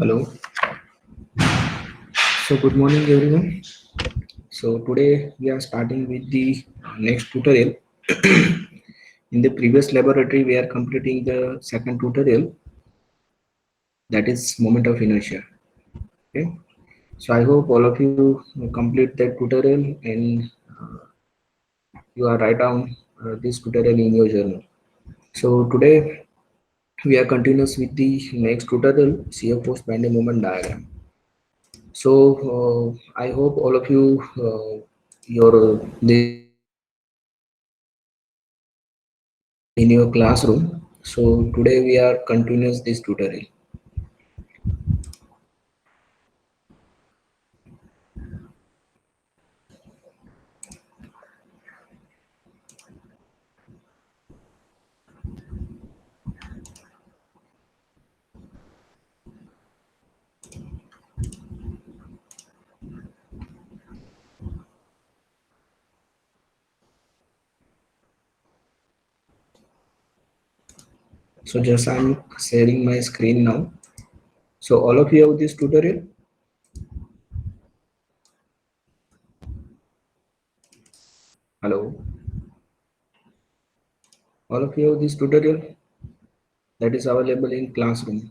Hello. So good morning everyone. So today we are starting with the next tutorial. In the previous laboratory we are completing the second tutorial, that is moment of inertia. Okay. So I hope all of you complete that tutorial and you are write down this tutorial in your journal. So today we are continuous with the next tutorial, shear force bending moment diagram. So I hope all of you your this tutorial in your classroom. So today we are continuous this tutorial. So just I'm sharing my screen now. So all of you have this tutorial. Hello, all of you have this tutorial that is available in classroom.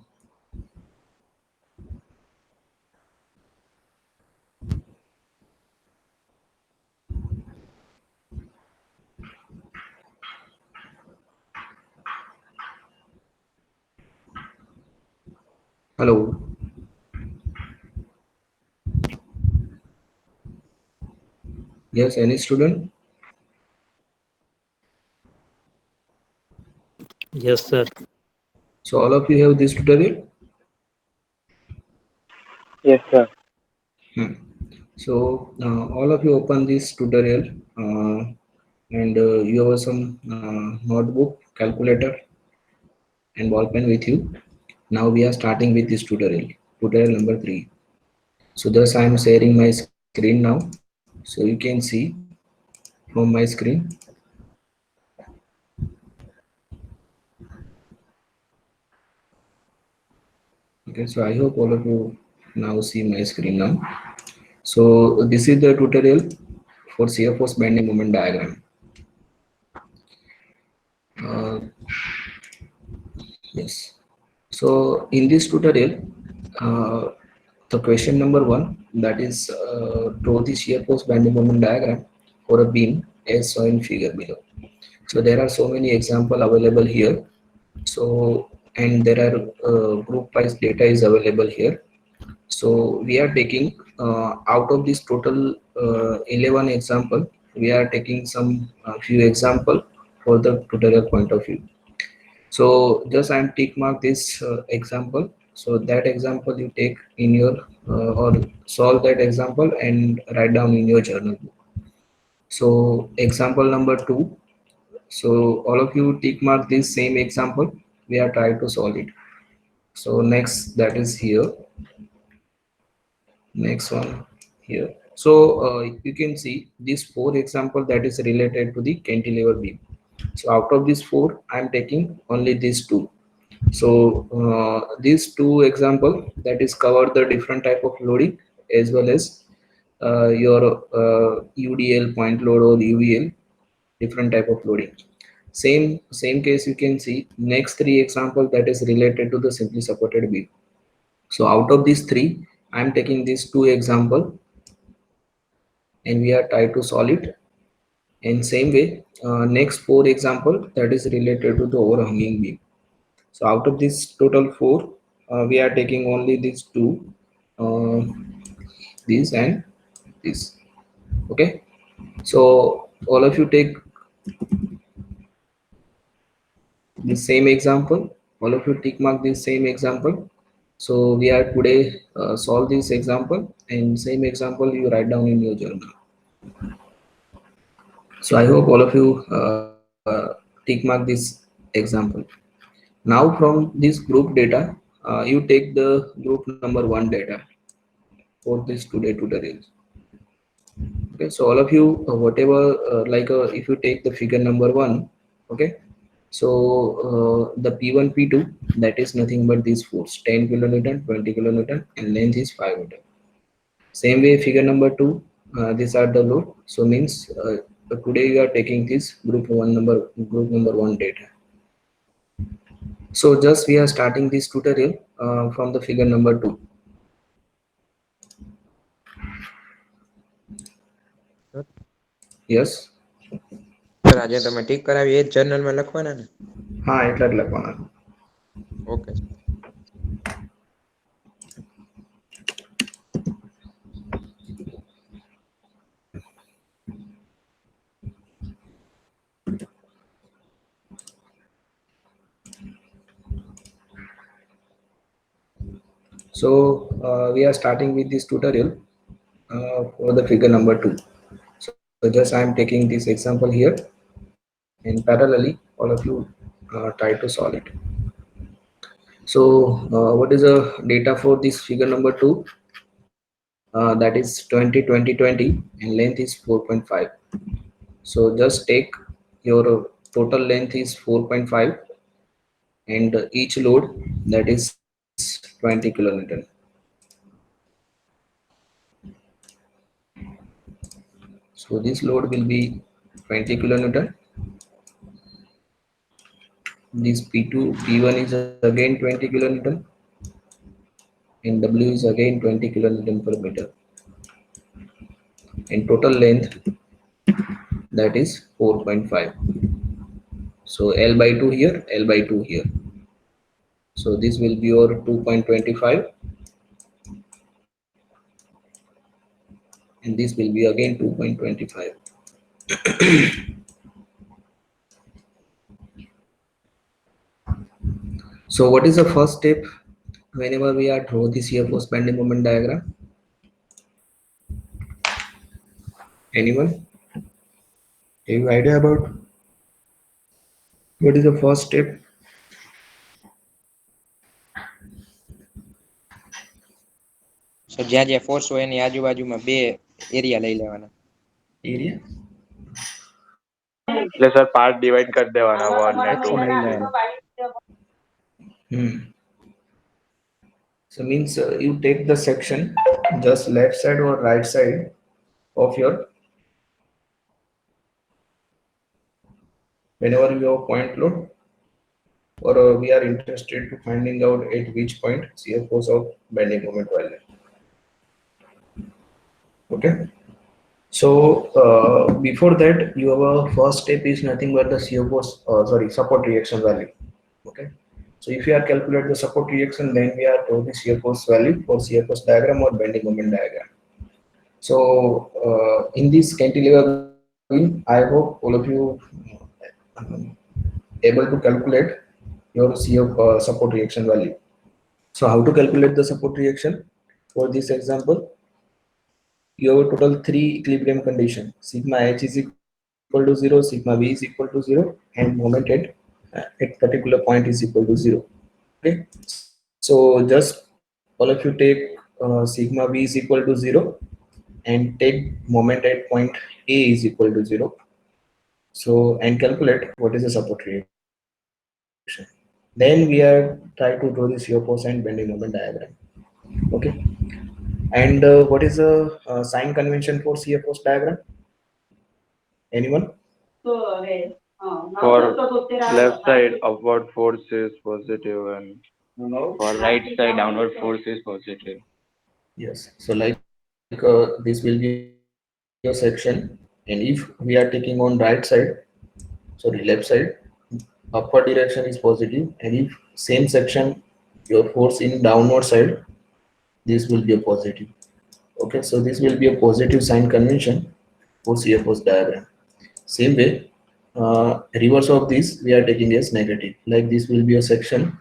Hello. Yes, any student? Yes, sir. So all of you have this tutorial. Yes, sir. Hmm. So all of you open this tutorial and you have some notebook, calculator, and ball pen with you. Now we are starting with this tutorial number 3. So thus I am sharing my screen now, so you can see from my screen. Okay, so I hope all of you now see my screen now. So this is the tutorial for shear force bending moment diagram. Uh, yes. So in this tutorial, uh, the question number 1, that is draw the shear force bending moment diagram for a beam as shown in figure below. So there are so many example available here. So and there are group wise data is available here. So we are taking out of this total 11 example, we are taking some few example for the tutorial point of view. So just I'm tick mark this example. So that example you take in your or solve that example and write down in your journal. So example number 2. So all of you tick mark this same example. We are trying to solve it. So next, that is here. Next one here. So you can see this 4 example that is related to the cantilever beam. So out of these 4, I am taking only these 2. So these 2 example that is cover the different type of loading as well as your UDL point load or UVL, different type of loading. Same case you can see next 3 example that is related to the simply supported beam. So out of these 3, I am taking these 2 example and we are trying to solve it. In same way, next 4 example that is related to the overhanging beam. So out of this total 4, we are taking only these 2, uh, this and this. Okay. So all of you take the same example. All of you tick mark this same example. So we are today solve this example and same example you write down in your journal. So I hope all of you tick mark this example. Now from this group data, you take the group number 1 data for this today tutorial. Okay, so all of you, whatever, if you take the figure number 1, okay, So the P1, P2, that is nothing but these force 10 kilonewton, 20 kilonewton, and length is 5 meter. Same way, figure number 2, these are the load. So means today you are taking this group number 1 data. So just we are starting this tutorial from the figure number 2. Yes. Sir આજે તમે tick કરાવી એ જ જર્નલમાં લખવાના ને? હા એટલા જ લખવાના. Okay. So we are starting with this tutorial for the figure number 2. So just I am taking this example here, and parallelly all of you try to solve it. So what is the data for this figure number 2? That is 20 20 20 and length is 4.5. So just take your total length is 4.5, and each load, that is 20 kilonewton. So this load will be 20 kilonewton. This P2 P1 is again 20 kilonewton, and W is again 20 kilonewton per meter, and total length, that is 4.5. So L by 2 here, L by 2 here. So this will be your 2.25, and this will be again 2.25. So what is the first step whenever we are draw the shear force bending moment diagram? Anyone? Have you idea about what is the first step? Sir જ્યાં જ્યાં force હોય એની આજુબાજુમાં બે area લઈ લેવાના. Area? એટલે sir part divide કરી દેવાના 1 ને 2 સેક્શન લઈ લેવાના. So means you take the section just left side or right side of your, whenever you have point load, or we are interested to finding out at which point shear force of bending moment value. Okay. So before that, your first step is nothing but the shear force, support reaction value. Okay. So if you are calculate the support reaction, then we are to the shear force value for shear force diagram or bending moment diagram. So in this cantilever beam, I hope all of you um, able to calculate your shear support reaction value. So how to calculate the support reaction? For this example, you have a total 3 equilibrium condition. Sigma h is equal to 0, sigma v is equal to 0, and moment at particular point is equal to 0. Okay. So just all of you take sigma v is equal to 0 and take moment at point A is equal to 0. So and calculate what is the support reaction. Then we are try to draw the shear force and bending moment diagram. Okay. And what is the sign convention for shear force diagram? Anyone? for left side upward force is positive and for right side downward force is positive. Yes. So like this will be a section, and if we are taking on right side, sorry, left side, upward direction is positive, and if same section your force in downward side, this will be a positive. Okay, so this will be a positive sign convention for shear force diagram. Same way, reverse of this we are taking as negative. Like this will be a section,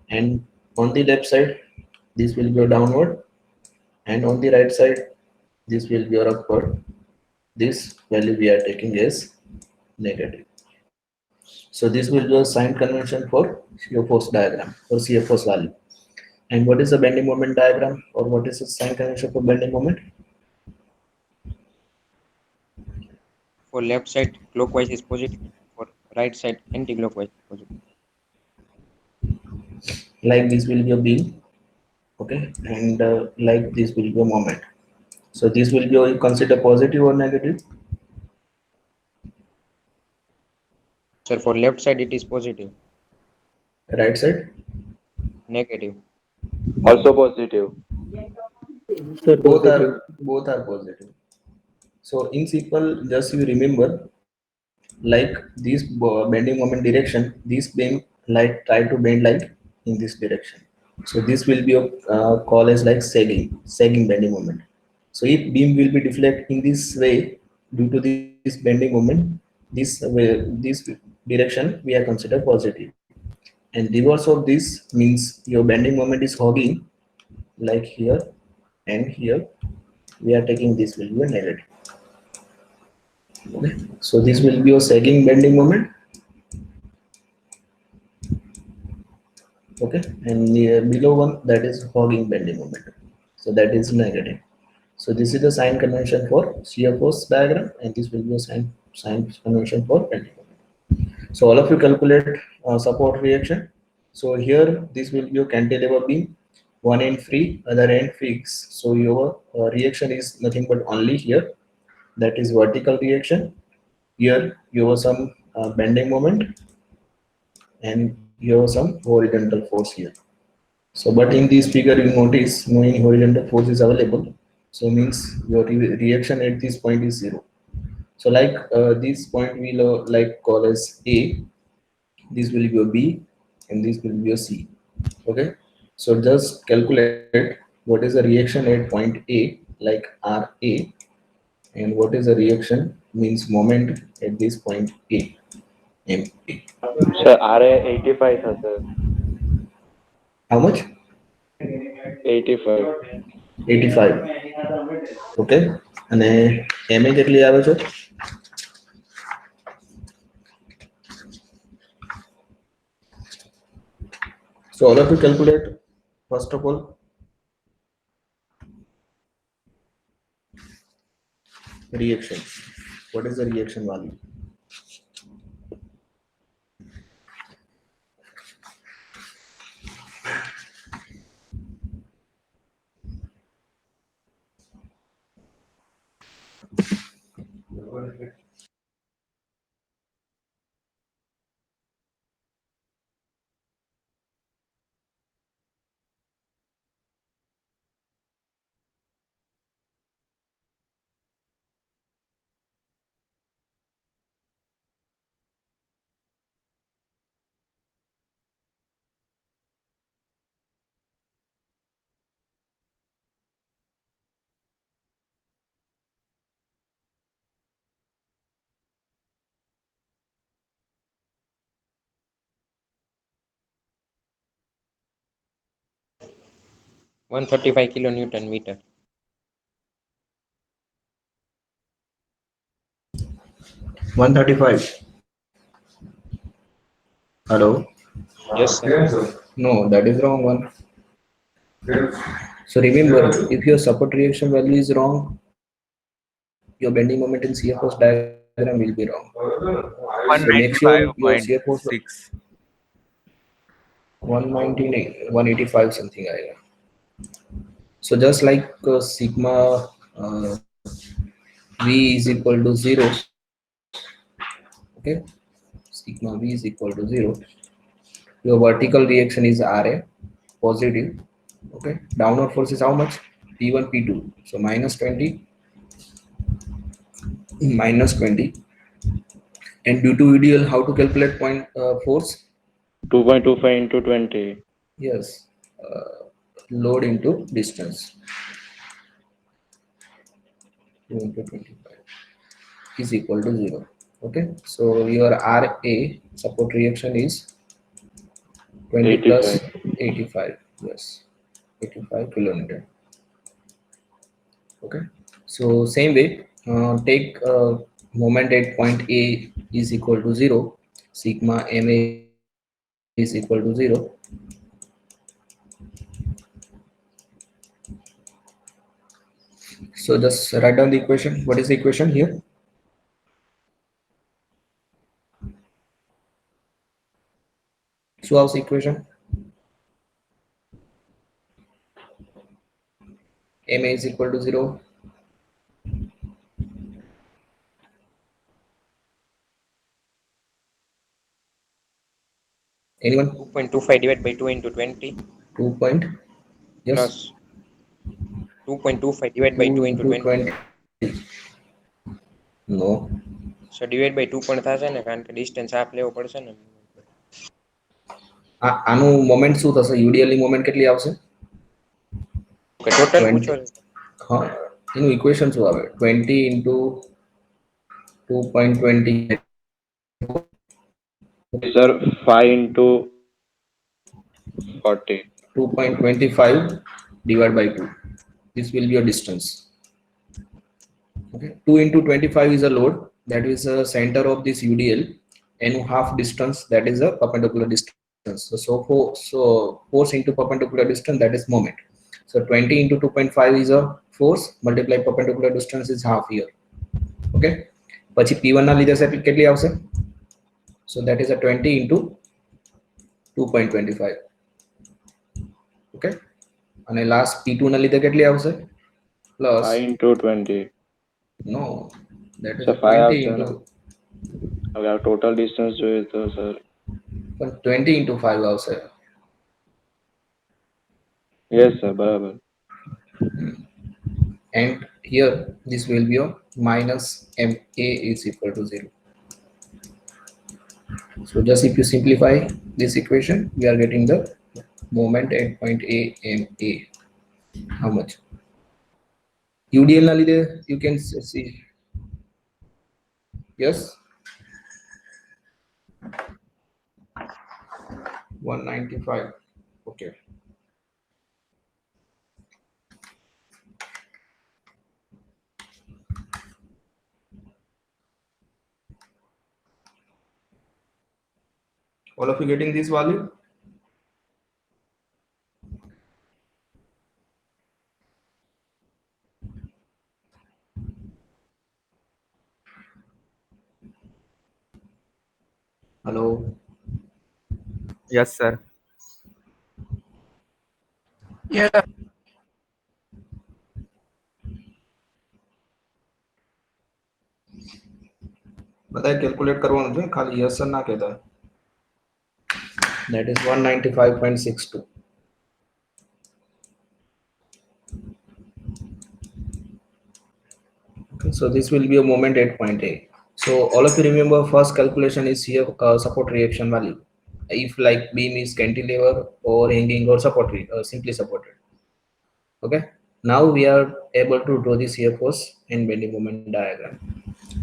and on the left side this will be a downward, and on the right side this will be your upward. This value we are taking as negative. So this will be a sign convention for shear force diagram or shear force value. And what is the bending moment diagram, or what is the sign convention for bending moment? For left side clockwise is positive, for right side anti-clockwise positive. Like this will be a beam, okay, and like this will be a moment. So this will be considered positive or negative? Sir, for left side it is positive. Right side? Negative. Also positive. Sir, Both positive. are both are positive. So in simple, just you remember, like this bending moment direction, this beam like try to bend like in this direction. So this will be a call as like sagging bending moment. So if beam will be deflect in this way due to this bending moment, this direction we are considered positive. And reverse of this means your bending moment is hogging like here and here. We are taking this will be a negative. Okay. So this will be a sagging bending moment. Okay, and below one that is hogging bending moment. So that is negative. So this is the sign convention for shear force diagram, and this will be a sign convention for bending moment. So all of you calculate support reaction. So here this will be a cantilever beam, one end free, other end fixed. So your reaction is nothing but only here, that is vertical reaction. Here you have some bending moment, and you have some horizontal force here. So, but in this figure, you notice no any horizontal force is available. So, means your reaction at this point is zero. So, like this point we will like call as A. This will be a B, and this will be a C. Okay. So, just calculate what is the reaction at point A, like R A, and what is the reaction means moment at this point A, M A. Sir, RA 85 થશે. How much? 85. 85. Okay. અને MA કેટલી આવે છે? So all of you calculate first of all reaction. What is the reaction value? One 35 kilonewton meter. 135. Hello. Yes, sir. No, that is wrong one. So remember, if your support reaction value is wrong, your bending moment in shear force diagram will be wrong. So make sure your shear force 195.6. 199, 185 something. So just like sigma V is equal to 0, okay, sigma V is equal to 0, your vertical reaction is RA, positive, okay, downward force is how much? P1, P2, so minus 20, minus 20, and due to ideal, how to calculate point force? 2.25 into 20. Yes, load into distance, 2 into 25 is equal to 0. Okay, so your RA support reaction is 20 plus 85. 85, yes, 85 kilonewton. Okay, so same way, take moment at point A is equal to 0, sigma MA is equal to 0. So just write down the equation. What is the equation here? શું આવશે equation? ma is equal to 0. Anyone? 2.25 divided by 2 into 20 2 point, yes, plus 2.25 divided by 2 2 into into 20. 20. No, So divide by 2 પણ થશે ને, કારણ કે distance half લેવો પડશે ને. આનું મોમેન્ટ શું થશે? UDL ની મોમેન્ટ કેટલી આવશે? કે ટોટલ 20. પૂછો છે? હા, એનું ઇક્વેશન શું આવે? 20 into 2.20. Sir, 5 into 40. 2.25 divided by 2. This will be your distance. Okay, 2 into 25 is a load, that is a center of this UDL, and half distance, that is a perpendicular distance. So force into perpendicular distance, that is moment. So 20 into 2.5 is a force, multiply perpendicular distance is half here. Okay, પછી P1 ના લીધે કેટલી આવશે? So that is a 20 into 2.25. Okay, અને last P2 ના લીધે કેટલી આવશે? Plus 5 into 20. no, that is So a 5 20 આવશે into ને? હવે આ total distance જોઈએ તો sir. 20 into 5 આવશે. Yes sir, બરાબર. And here this will be your minus ma is equal to 0. So just if you simplify this equation, we are getting the moment at point A ma. How much? UDL na lidhe you can see. Yes, 195. Okay, all of you getting this value? Hello. Yes, sir. Yeah. બધાએ calculate કરવાનું છે, ખાલી yes ના કહેતા. That is 195.62. Okay, so this will be a moment at point A. So all of you remember first calculation is here support reaction value. If like beam is cantilever or hanging or simply supported. Okay, now we are able to draw the shear force and bending moment diagram.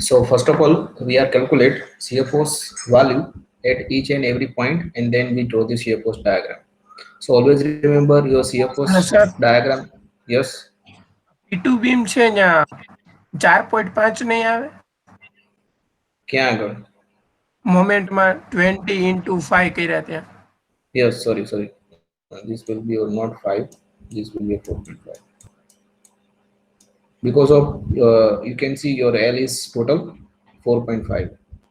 So first of all, we are calculate shear force value at each and every point, and then we draw the shear force diagram. So always remember your shear force sir diagram. Yes, P2 beam છે ત્યાં 4.5 નહીં આવે ક્યાં આગળ? મોમેન્ટમાં 20 into 5 કર્યા ત્યાં. Yes, sorry. This will be your not 5. This will be a 4.5. Because of you can see your L is total 4.5,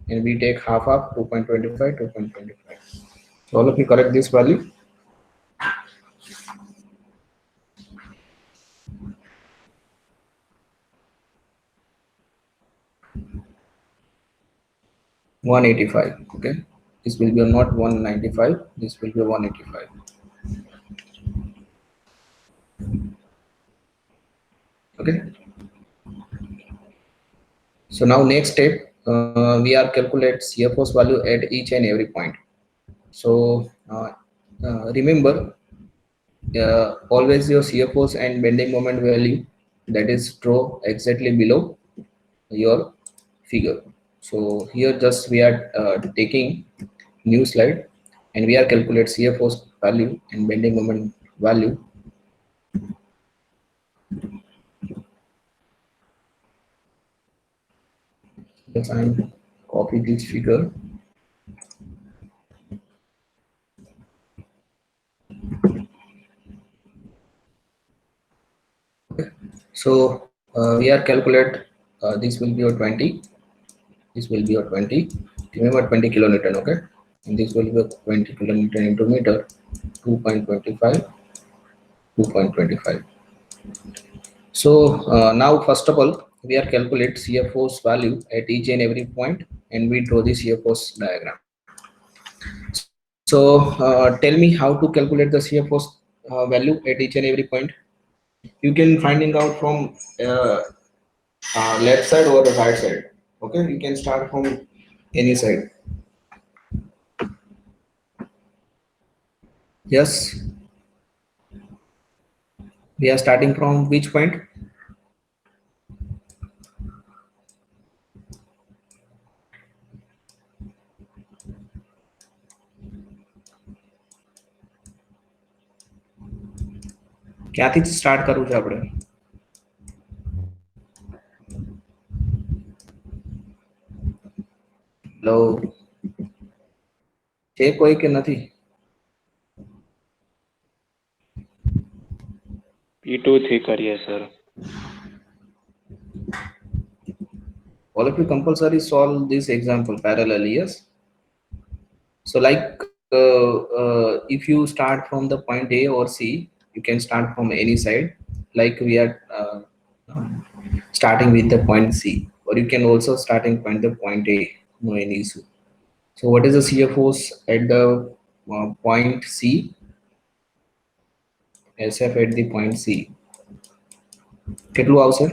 and we take half 2.25, 2.25. So all of you correct this value. $185. Okay, this will be not 195. This will be 185. Okay, so now next step, we are calculate shear force value at each and every point. So remember, always your shear force and bending moment value, that is draw exactly below your figure. So here just we are taking new slide, and we are calculate shear force value and bending moment value. Yes, I copy this figure. So we are calculate this will be your 20. This will be your 20. Remember 20 kilonewton. Okay. and this will be 20 kilometer into meter, 2.25, 2.25. So now first of all, we are calculate shear force value at each and every point, and we draw the shear force diagram. So tell me how to calculate the shear force value at each and every point. You can finding out from left side or the right side. Okay, you can start from any side. Yes, we are starting from which point? ક્યાંથી start કરવું છે આપણે? Hello, છે કોઈ કે નથી? P2 થી કરીએ sir. All of you compulsory solve this example parallelly, yes? So like if you start from the point A or C, you can start from any side, like we are starting with the point C, or you can also starting from the point A, no any issue. So what is the shear force at the point C? SF at the point C. કેટલું આવશે?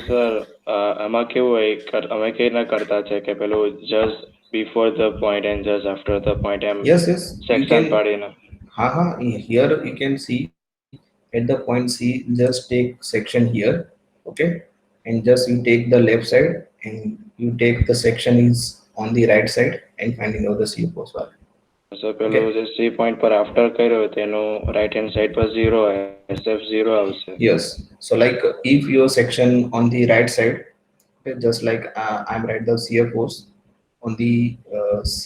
Sir આમાં કેવું હોય અમે કેવી રીતના કરતા છે કે પેલું just before the point and just after the point એમ Yes, yes. section પાડીને. Here you can see at the point C, just take section here, okay, and just you take the left side and you take the section is on the right side and finding out the shear force value. Sir પેલું જે C point પર after કર્યો તેનું right hand side પર 0 SF 0 આવશે. Yes, so like if your section on the right side, okay, just like I'm write the shear force on the C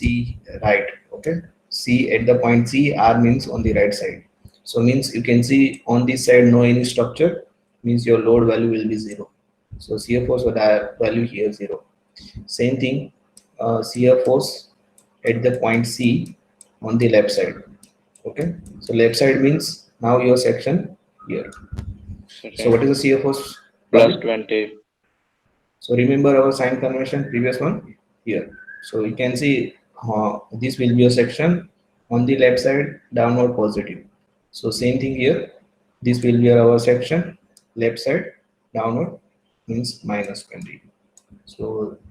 right, okay, C at the point C, R means on the right side. So means you can see on this side no any structure, means your load value will be 0. So shear force value here 0. Same thing, shear force at the point C on the left side. Okay, so left side means now your section here. So what is the shear force? Plus 20. So remember our sign convention, previous one here. So you can see this will be a section on the left side, downward positive. So same thing here. This will be our section, left side, downward means minus 20. So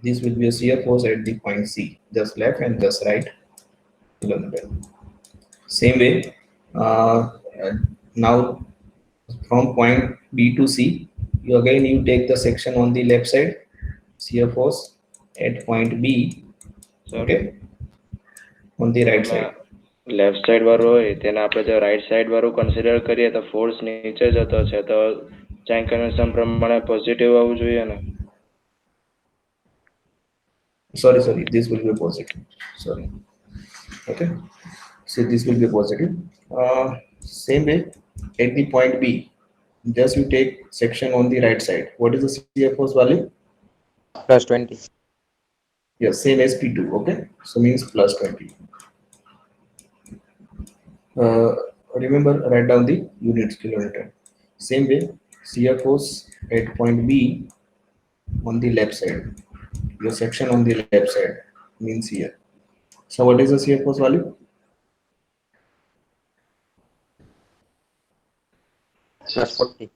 this will be a shear force at the point C, just left and just right. Same way, now from point B to C, you again you take the section on the left side, shear force at point B, okay, on the right side. Left side વાળું હોય તેને આપણે જો right side વાળું consider કરીએ તો force નીચે જતો છે તો ચેન કન્વેન્શન પ્રમાણે પોઝિટિવ આવવું જોઈએ ને. Sorry, this will be positive. Sorry. Okay, so this will be positive. Same way, at the point B, just you take section on the right side. What is the shear force value? Plus 20. Yes, same as P2. Okay, so means plus 20. Remember, write down the units kilometer. Same way, shear force at point B on the left side. Your section on the left side means here. So what is the shear force value? Plus 40.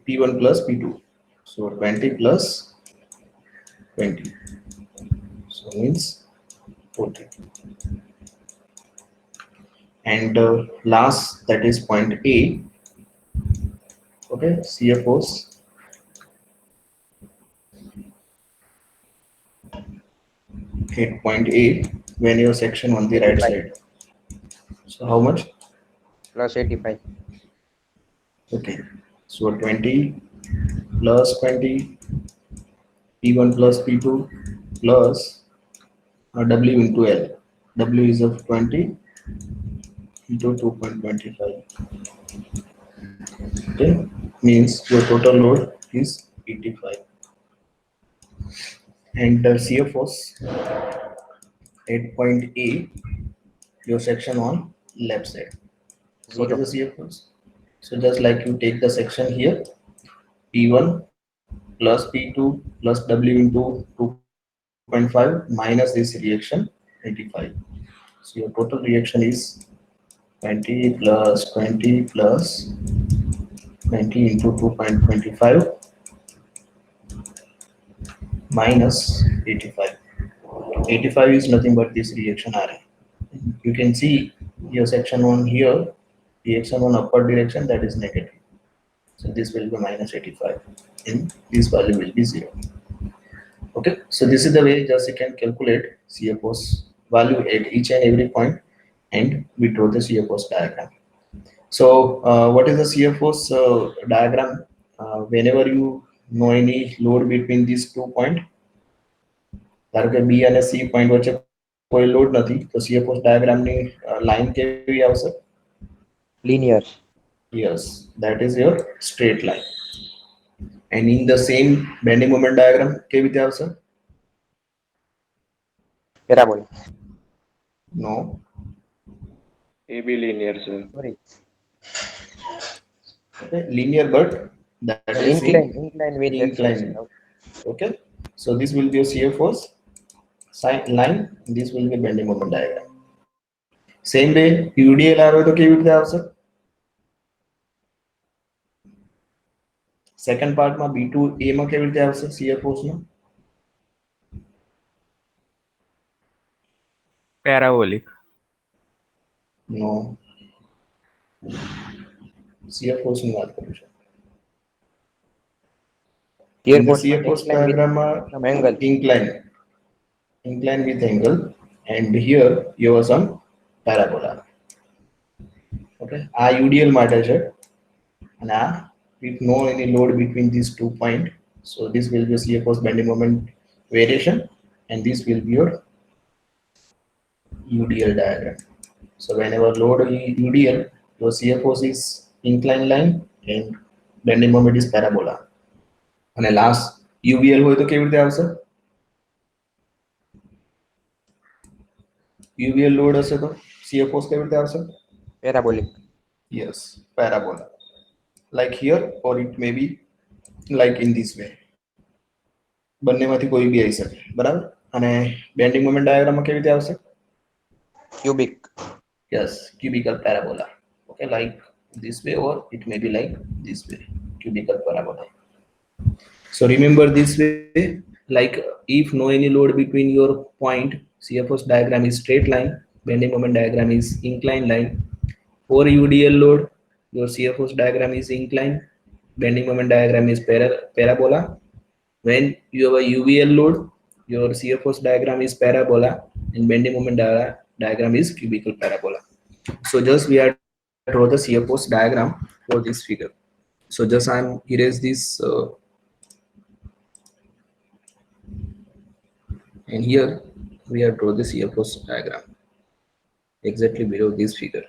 P1 plus P2. So 20 plus 20. So means 40. And last, that is point A. Okay, shear force at point A when your section on the right side. So how much? Plus 85. Okay, so 20 plus 20, P1 plus P2 plus W into L. W is of 20 into 2.25. Okay, means your total load is 85. And the shear force at point A, your section on left side. What 0. is the shear force? So just like you take the section here, P1 plus P2 plus W into 2.5 minus this reaction 85. So your total reaction is 20 plus 20 plus 20 into 2.25 minus 85. 85 is nothing but this reaction Ra. You can see your section 1 here, reaction 1 upward direction, that is negative. So this will be minus 85 and this value will be 0. Okay, so this is the way just you can calculate shear force value at each and every point, and we draw the shear force diagram. So what is the shear force diagram? Whenever you know any load between these 2 points, ધારો કે B અને C point વચ્ચે કોઈ load નથી, તો shear force diagram ની line કેવી આવશે? Linear. Yes, that is your straight line. And in the same bending moment diagram કેવી રીતે આવશે? Parabolic. No. AB linear, sir. Sorry. Okay, linear, but that is Incline with incline. acceleration. Okay, so this will be a shear force line, this will be bending moment diagram. Same way UDL આવે તો કેવી રીતે આવશે? Second પાર્ટમાં B2A માં કેવી રીતે આવશે shear force માં? Parabolic. No. shear force ની વાત કરું છું. Shear In the force shear માં force incline with diagram some angle. incline with angle, and here you have some parabola. Okay, આ UDL માટે છે અને આ with no any load between these 2 points, so this will be shear force bending moment variation, and this will be your UDL diagram. So whenever load UDL, your shear force is inclined line and bending moment is parabola. અને last UVL હોય તો કેવી રીતે આવશે? UVL load હશે તો shear force કેવી રીતે આવશે? Parabolic. Yes, parabola. Like here, or it may be like in this way. બંનેમાંથી કોઈ બી આવી શકે, બરાબર? અને બેન્ડિંગ મોમેન્ટ ડાયાગ્રામમાં કેવી રીતે આવશે? Cubic. Yes, cubical parabola. Okay, like this way, or it may be like this way, cubical parabola. So remember this way, like if no any load between your point, shear force diagram is straight line, bending moment diagram is inclined line. For UDL load, your shear force diagram is inclined, bending moment diagram is parabola. When you have a UVL load, your shear force diagram is parabola and bending moment diagram is cubical parabola. So just we are draw the shear force diagram for this figure. So just I'm erase this and here we have draw the shear force diagram exactly below this figure.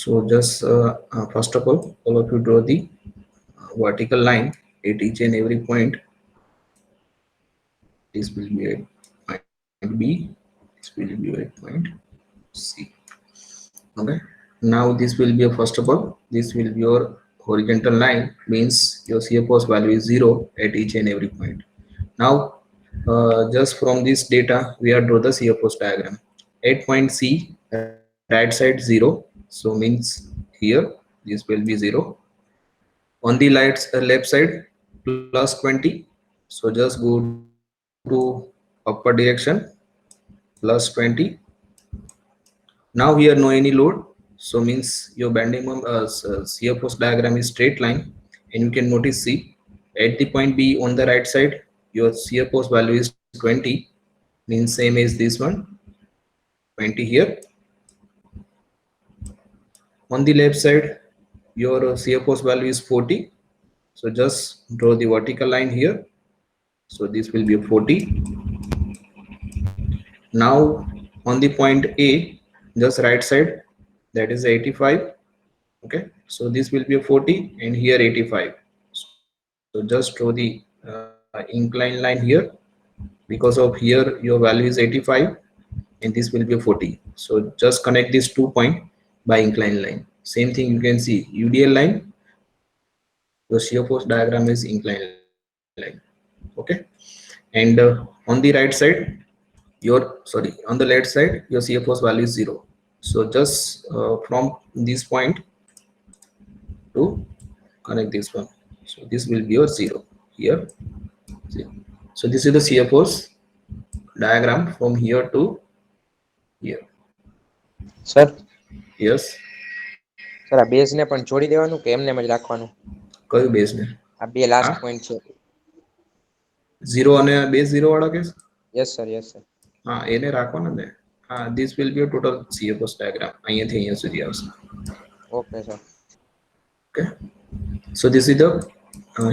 So just first of all of you draw the vertical line at each and every point. This will be at point B, this will be at point C. Okay, now this will be a, first of all, this will be your horizontal line, means your shear force value is 0 at each and every point. Now just from this data we are draw the shear force diagram. At point C, right side 0, so means here this will be 0. On the left side plus 20, so just go to upper direction plus 20. Now here no any load, so means your bending shear force diagram is straight line, and you can notice, see, at the point B on the right side your shear force value is 20, means same as this one, 20 here. On the left side your shear force value is 40. So just draw the vertical line here. So this will be a 40. Now on the point A, just right side, that is 85. Okay, so this will be a 40 and here 85. So just draw the incline line here, because of here your value is 85 and this will be a 40. So just connect these 2 points by incline line. Same thing you can see UDL line, your shear force diagram is incline line. Okay, and on the right side, on the left side your shear force value is 0. So just from this point to connect this one, so this will be your 0 here, 0. So this is the shear force diagram from here to here. Sir Yes, sir આ base ને પણ જોડી દેવાનું કે એમને જ રાખવાનું? કયું બેઝ ને? આ બે લાસ્ટ હા? પોઈન્ટ છે. 0 અને બેઝ 0 વાળા case? Yes sir, yes sir. હા, એને રાખવાના ને. હા, this will be a total shear force diagram. અહીંયાથી અહીંયા સુધી આવશે. Okay sir. Okay, so this is the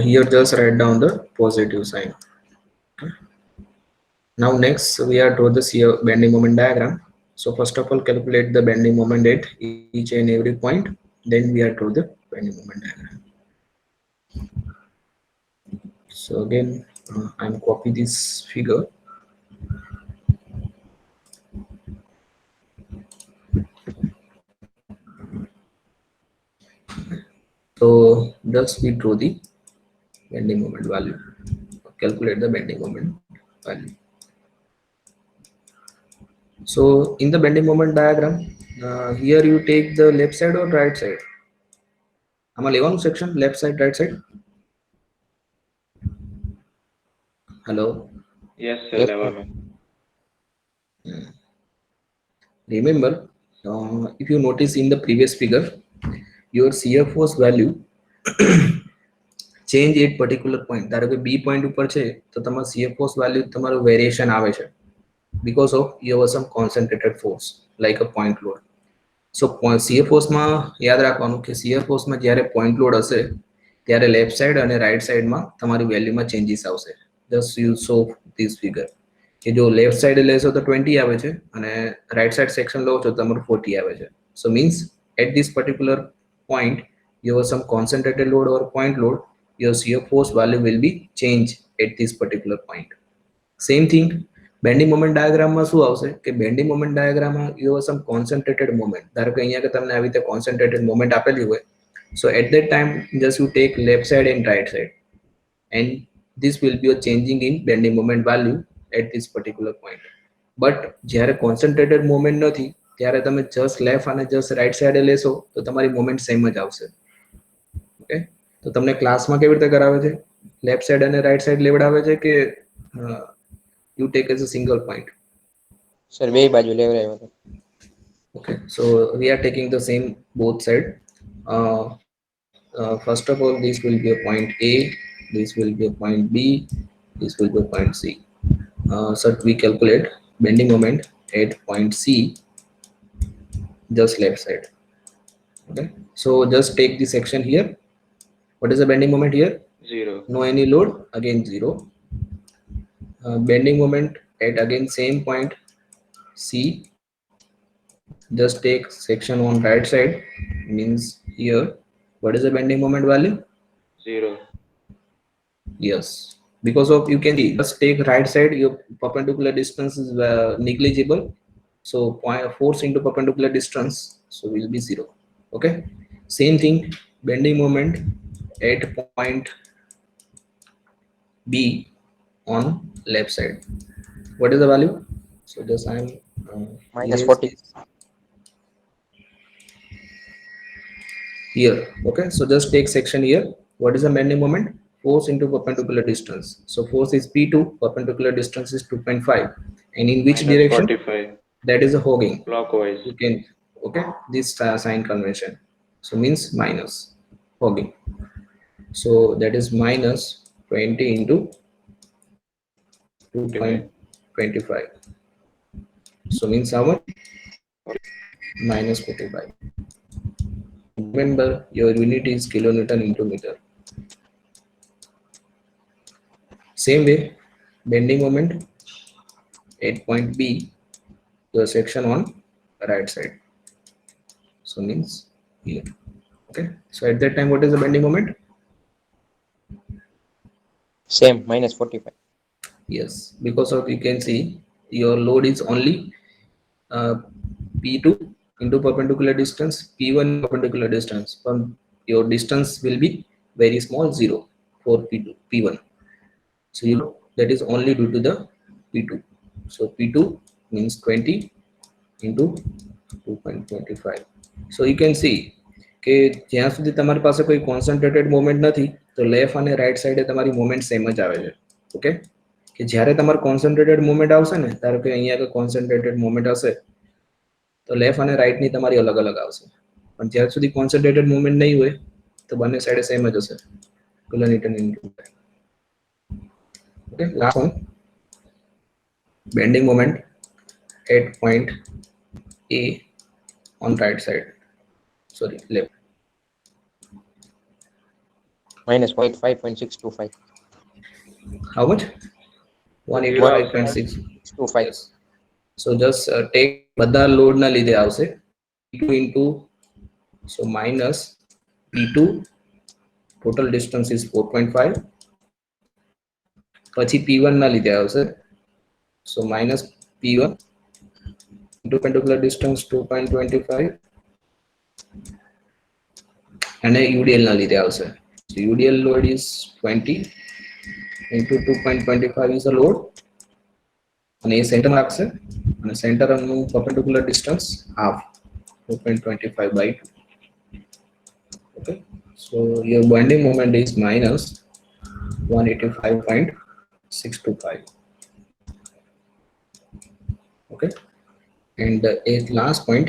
here just write down the positive sign. Okay. Now next we are draw the shear bending moment diagram. So first of all calculate the bending moment at each and every point, then we are draw the bending moment diagram. So again I'm copy this figure. So just we draw the bending moment value, calculate the bending moment value. So in the bending moment diagram, here you take the left side or right side? આમાં લેવાનું section left side right side? Hello? Yes sir, Yes, લેવાનું. Remember, if you notice in the previous figure, your shear force value change at particular point. ધારો કે B point ઉપર છે તો તમારું shear force value તમારું variation આવે છે because of your some concentrated force like a point load. So shear force માં યાદ રાખવાનું કે shear force માં જ્યારે point load હશે ત્યારે left side અને right side માં તમારી value માં changes આવશે. Just you show this figure કે જો left side લેશો તો 20 આવે છે અને right side section લો છો તમારું 40 આવે છે. So means at this particular point you have some concentrated load or point load, your shear force value will be changed at this particular point. Same thing bending moment ડાયાગ્રામમાં શું આવશે કે bending moment ડાયાગ્રામમાં you have sum concentrated moment. ધારો કે અહીંયા કે તમને આવી રીતે કોન્સન્ટ્રેટેડ મોમેન્ટ આપેલી હોય, so at that time just you take left side and right side and this will be a changing in bending moment value at this particular point. But જ્યારે concentrated moment નથી ત્યારે તમે just left અને just right side લેશો તો તમારી moment same જ આવશે. ઓકે, તો તમને ક્લાસમાં કેવી રીતે કરાવે છે? લેફ્ટ સાઇડ અને રાઈટ સાઇડ લેવડાવે છે કે you take as a single point? Sir બે બાજુ લેવડાવ્યો હતો. Okay, so we are taking the same both side. First of all, this will be a point A, this will be a point B, this will be a point C. So we calculate bending moment at point C, just left side. Okay, so just take the section here. What is the bending moment here? 0. No any load, again 0. Bending moment at again same point C, just take section on right side, means here. What is the bending moment value? 0. Yes, because of you can see, just take right side, your perpendicular distance is negligible, so force into perpendicular distance, so will be 0. Okay, same thing bending moment at point B on left side. What is the value? So just I am Minus erase 40. this here. Okay, so just take section here. What is the bending moment? Force into perpendicular distance. So force is P2, perpendicular distance is 2.5, and in which Minus direction? 45. That is a hogging. Clockwise. You can, okay, this sign convention, so means minus hogging. So that is minus 20 into 2.25. So means how much? Minus 45. Remember, your unit is kilonewton into meter. Same way, bending moment at point B, your section on right side. So means here. Okay. So at that time, what is the bending moment? Same, -45. Yes, because of you can see your load is only P2 into perpendicular distance, P1 perpendicular distance. From your distance will be very small, 0 for P2, P1. So you know that is only due to the P2. So P2 means 20 into 2.25. So you can see કે જ્યાં સુધી તમારી પાસે કોઈ concentrated moment નથી તો left અને right સાઈડે તમારી મોમેન્ટ સેમ જ આવે છે. ઓકે, કે જ્યારે તમારું કોન્સન્ટ્રેટેડ મોમેન્ટ આવશે ને, ધારો કે અહીંયા કોઈ કોન્સન્ટ્રેટેડ મોમેન્ટ હશે તો લેફ્ટ અને રાઈટની તમારી અલગ અલગ આવશે. પણ જ્યાર સુધી કોન્સન્ટ્રેટેડ મોમેન્ટ નહીં હોય તો બંને સાઈડે સેમ જ હશે. Kilonewton into. Okay, last one, bending moment at point A on right side, sorry, left. -0.5.625. How much? 185.6. 625. Yes. So just take બધા લોડ ના લીધે આવશે P2 into, so minus P2, total distance is 4.5, પછી P1 ના લીધે આવશે, so minus P1 into perpendicular distance 2.25 and UDL ના લીધે આવશે. So UDL load is 20 into 2.25 is a load, and a center રાખશે અને center નું perpendicular distance half, 2.25 by 2. Okay, so your bending moment is minus 185.625. Okay, and at last point,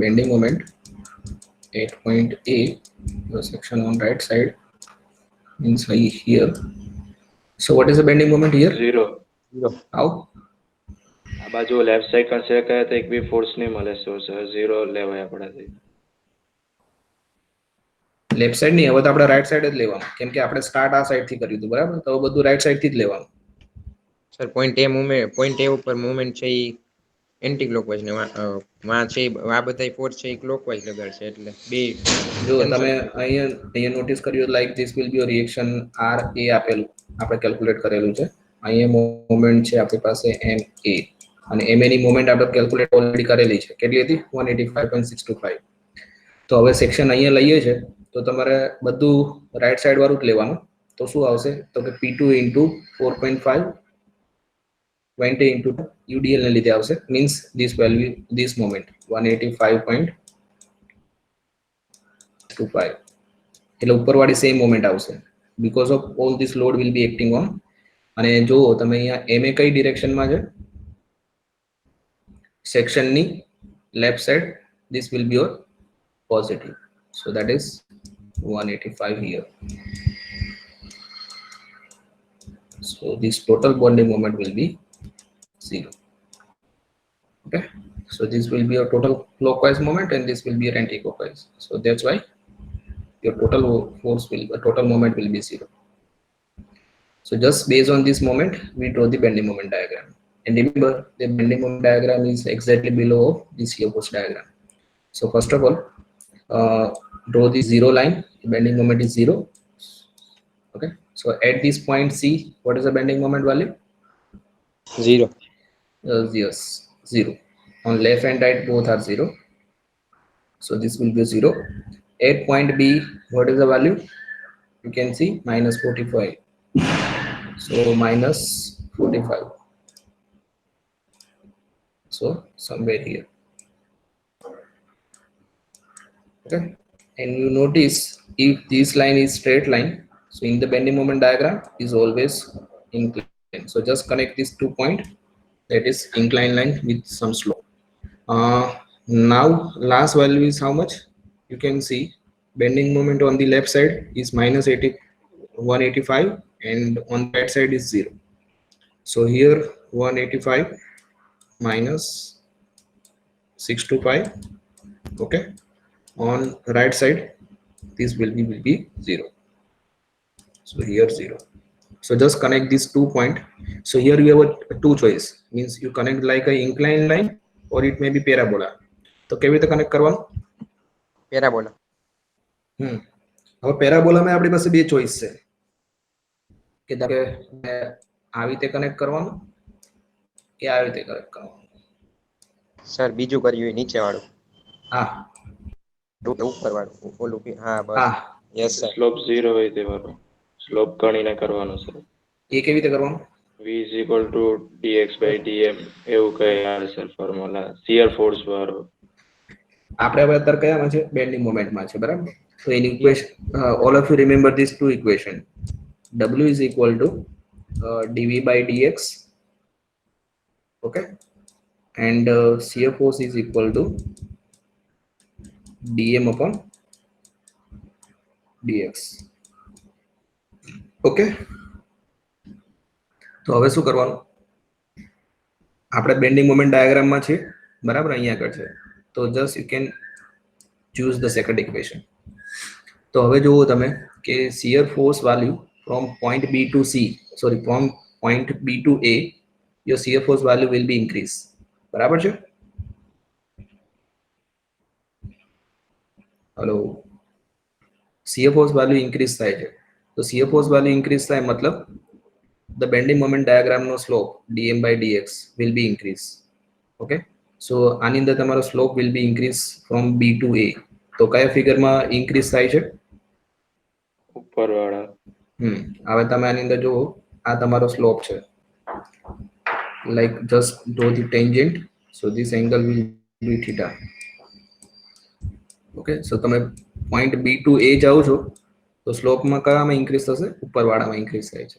bending moment at point A, the section on right side means here. So what is the bending moment here? 0. How? આ બાજુ left side consider કરે તો એક બી force નહીં મળે, સો sir 0 લેવાય આપણાથી. Left side નહીં, હવે તો આપણે રાઈટ સાઈડ જ લેવાનું, કેમ કે આપણે સ્ટાર્ટ આ સાઈડ થી કર્યું હતું, બરાબર? તો બધું રાઈટ સાઈડ થી જ લેવાનું. સર પોઈન્ટ એ ઉપર મુવમેન્ટ છે ઈ એન્ટી ક્લોકવાઇઝ ને માં છે આ બધા ફોર્સ છે ઈ ક્લોકવાઇઝ લગાડશે એટલે બે જો તમે અહીંયા નોટિસ કર્યું, like this will be your reaction R A આપેલું, આપણે કેલ્ક્યુલેટ કરેલું છે. અહીંયા મોમેન્ટ છે આપણી પાસે એમ એ, અને એમ એ ની મોમેન્ટ આપણે કેલ્ક્યુલેટ ઓલરેડી કરેલી છે. કેટલી હતી? 185.625. તો હવે સેક્શન અહીંયા લઈએ છે તો તમારે બધું રાઈટ સાઈડ વાળું જ લેવાનું. તો શું આવશે? તો કે P2 into 4.5 20 into UDL ને લીધે આવશે, means this value, this moment 185.25, એટલે ઉપરવાળી સેમ મોમેન્ટ આવશે because of all this load will be acting on. અને જો તમે અહીંયા MA કઈ ડિરેક્શનમાં છે? સેક્શનની left side, this will be your positive, so that is 185 here. So this total bonding moment will be 0. Okay, so this will be your total clockwise moment and this will be your anti-clockwise. So that's why your total force will, total moment will be 0. So just based on this moment, we draw the bending moment diagram. And remember, the bending moment diagram is exactly below this shear force diagram. So first of all, draw the 0 line. The bending moment is 0. Okay, so at this point C, what is the bending moment value? 0. Yes, 0. On left and right both are 0. So this will be 0. At point B, what is the value? You can see minus 45. So minus 45. So somewhere here. Okay, and you notice if this line is straight line, so in the bending moment diagram is always inclined. So just connect these 2 points, that is inclined line with some slope. Now last value is how much? You can see bending moment on the left side is minus 185 and on the right side is 0. So here 185 minus 625. Okay, on right side, this will be 0. So here 0. So just connect these 2 points. So here you have a two choice, means you connect like a inclined line or it may be parabola. તો કેવી રીતે connect કરવાનું? Parabola. હવે પેરાબોલામાં આપણી પાસે બે choice છે કે આવી રીતે કનેક્ટ કરવાનું કે આવી રીતે કનેક્ટ કરવાનું. સર બીજું કર્યું એ નીચે વાળું, હા ઉપર વાળું ઓલું હા બસ. હા યસ સર. સ્લોપ 0 હોય તે વાળો સ્લોપ ગણીને કરવાનો સર. એ કેવી રીતે કરવાનું? v is equal to dx by dm એવું કઈ આવે સર ફોર્મ્યુલા શિયર ફોર્સ વાળો. આપણે હવે અત્યારે કયામાં છે? બેન્ડિંગ મોમેન્ટમાં છે, બરાબર? તો એની equation, all of you remember this two equation. w is equal to dv by dx, okay, and shear force is equal to dm upon dx. Okay, તો હવે શું કરવાનું? આપણે બેન્ડિંગ મોમેન્ટ ડાયાગ્રામમાં છે, બરાબર? અહીંયા આગળ છે, તો just you can choose the second equation. તો હવે જુઓ તમે કે shear force value from point B to C, sorry, from point B to A, your shear force value will be increase. બરાબર છે? Hello, shear force value increase થાય છે. તો shear force value increase થાય મતલબ the bending moment diagram no slope dm by dx will be increase. Okay, so આની અંદર તમારો slope will be increase from B to A. તો કયા ફિગરમાં increase થાય છે? ઉપર વાળા. હવે તમે આની અંદર જુઓ, આ તમારો સ્લોપ છે, like just draw the tangent, so this angle will be theta. Okay, so તમે point B to A જાઓ છો તો સ્લોપમાં કયામાં ઇન્ક્રીઝ થશે? ઉપરવાળામાં ઇન્ક્રીઝ થાય છે.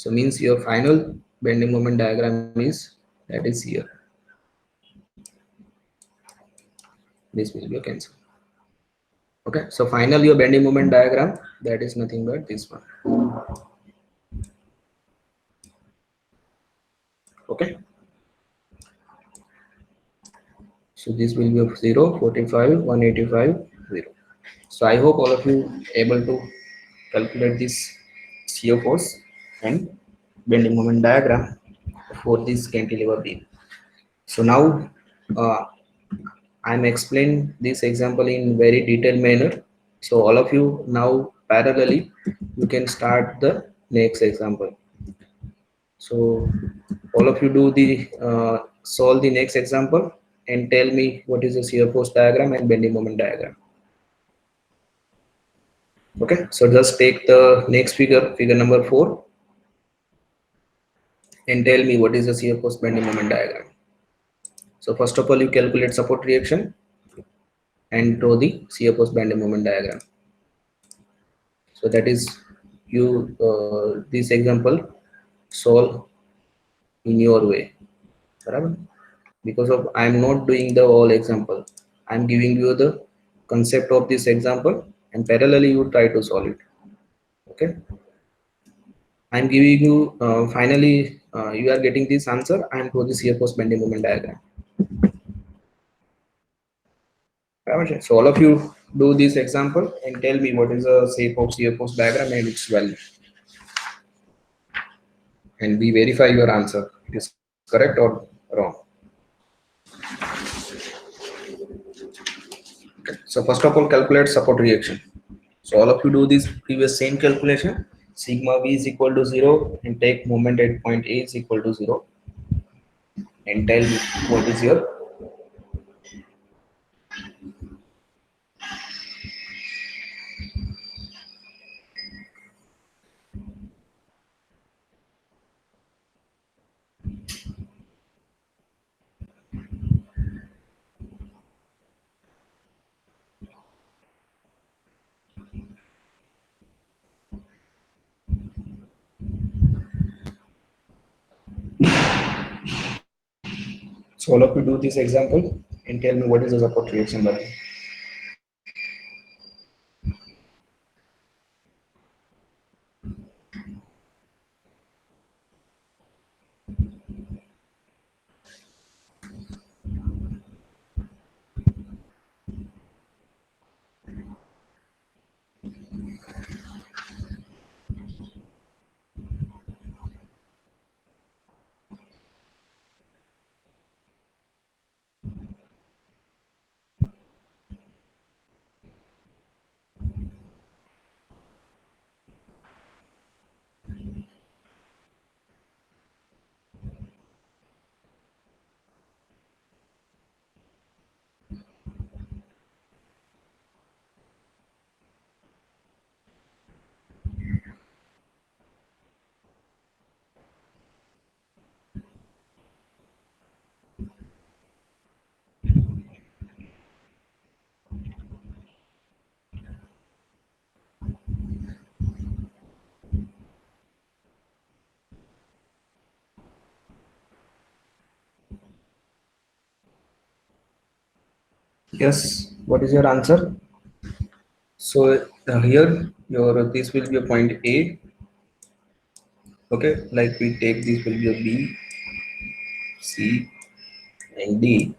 So means your final bending moment diagram is, that is here. This will be a cancel. Okay, so final your bending moment diagram, that is nothing but this one. Okay, so this will be of 0, 45, 185, 0. So I hope all of you able to calculate this shear force and bending moment diagram for this cantilever beam. So now I'm explain this example in very detailed manner. So all of you now parallelly you can start the next example. So all of you do the solve the next example and tell me what is the shear force diagram and bending moment diagram. Okay, so just take the next figure, figure number 4, and tell me what is the shear force bending moment diagram. So first of all you calculate support reaction and draw the shear force bending moment diagram. So that is you this example solve in your way, barabar? Because of I am not doing the whole example, I am giving you the concept of this example and parallelly you try to solve it. Okay, I am giving you finally you are getting this answer and for the shear force bending moment diagram. So all of you do this example and tell me what is the shape of shear force diagram and its value, and we verify your answer is correct or wrong. Okay. So first of all calculate support reaction. So all of you do this previous same calculation. Sigma v is equal to 0 and take moment at point A is equal to 0 and tell me what is your so all of you do this example and tell me what is the support reaction value. Yes, what is your answer? So here your this will be a point A. Okay, like we take this will be a B, C and D.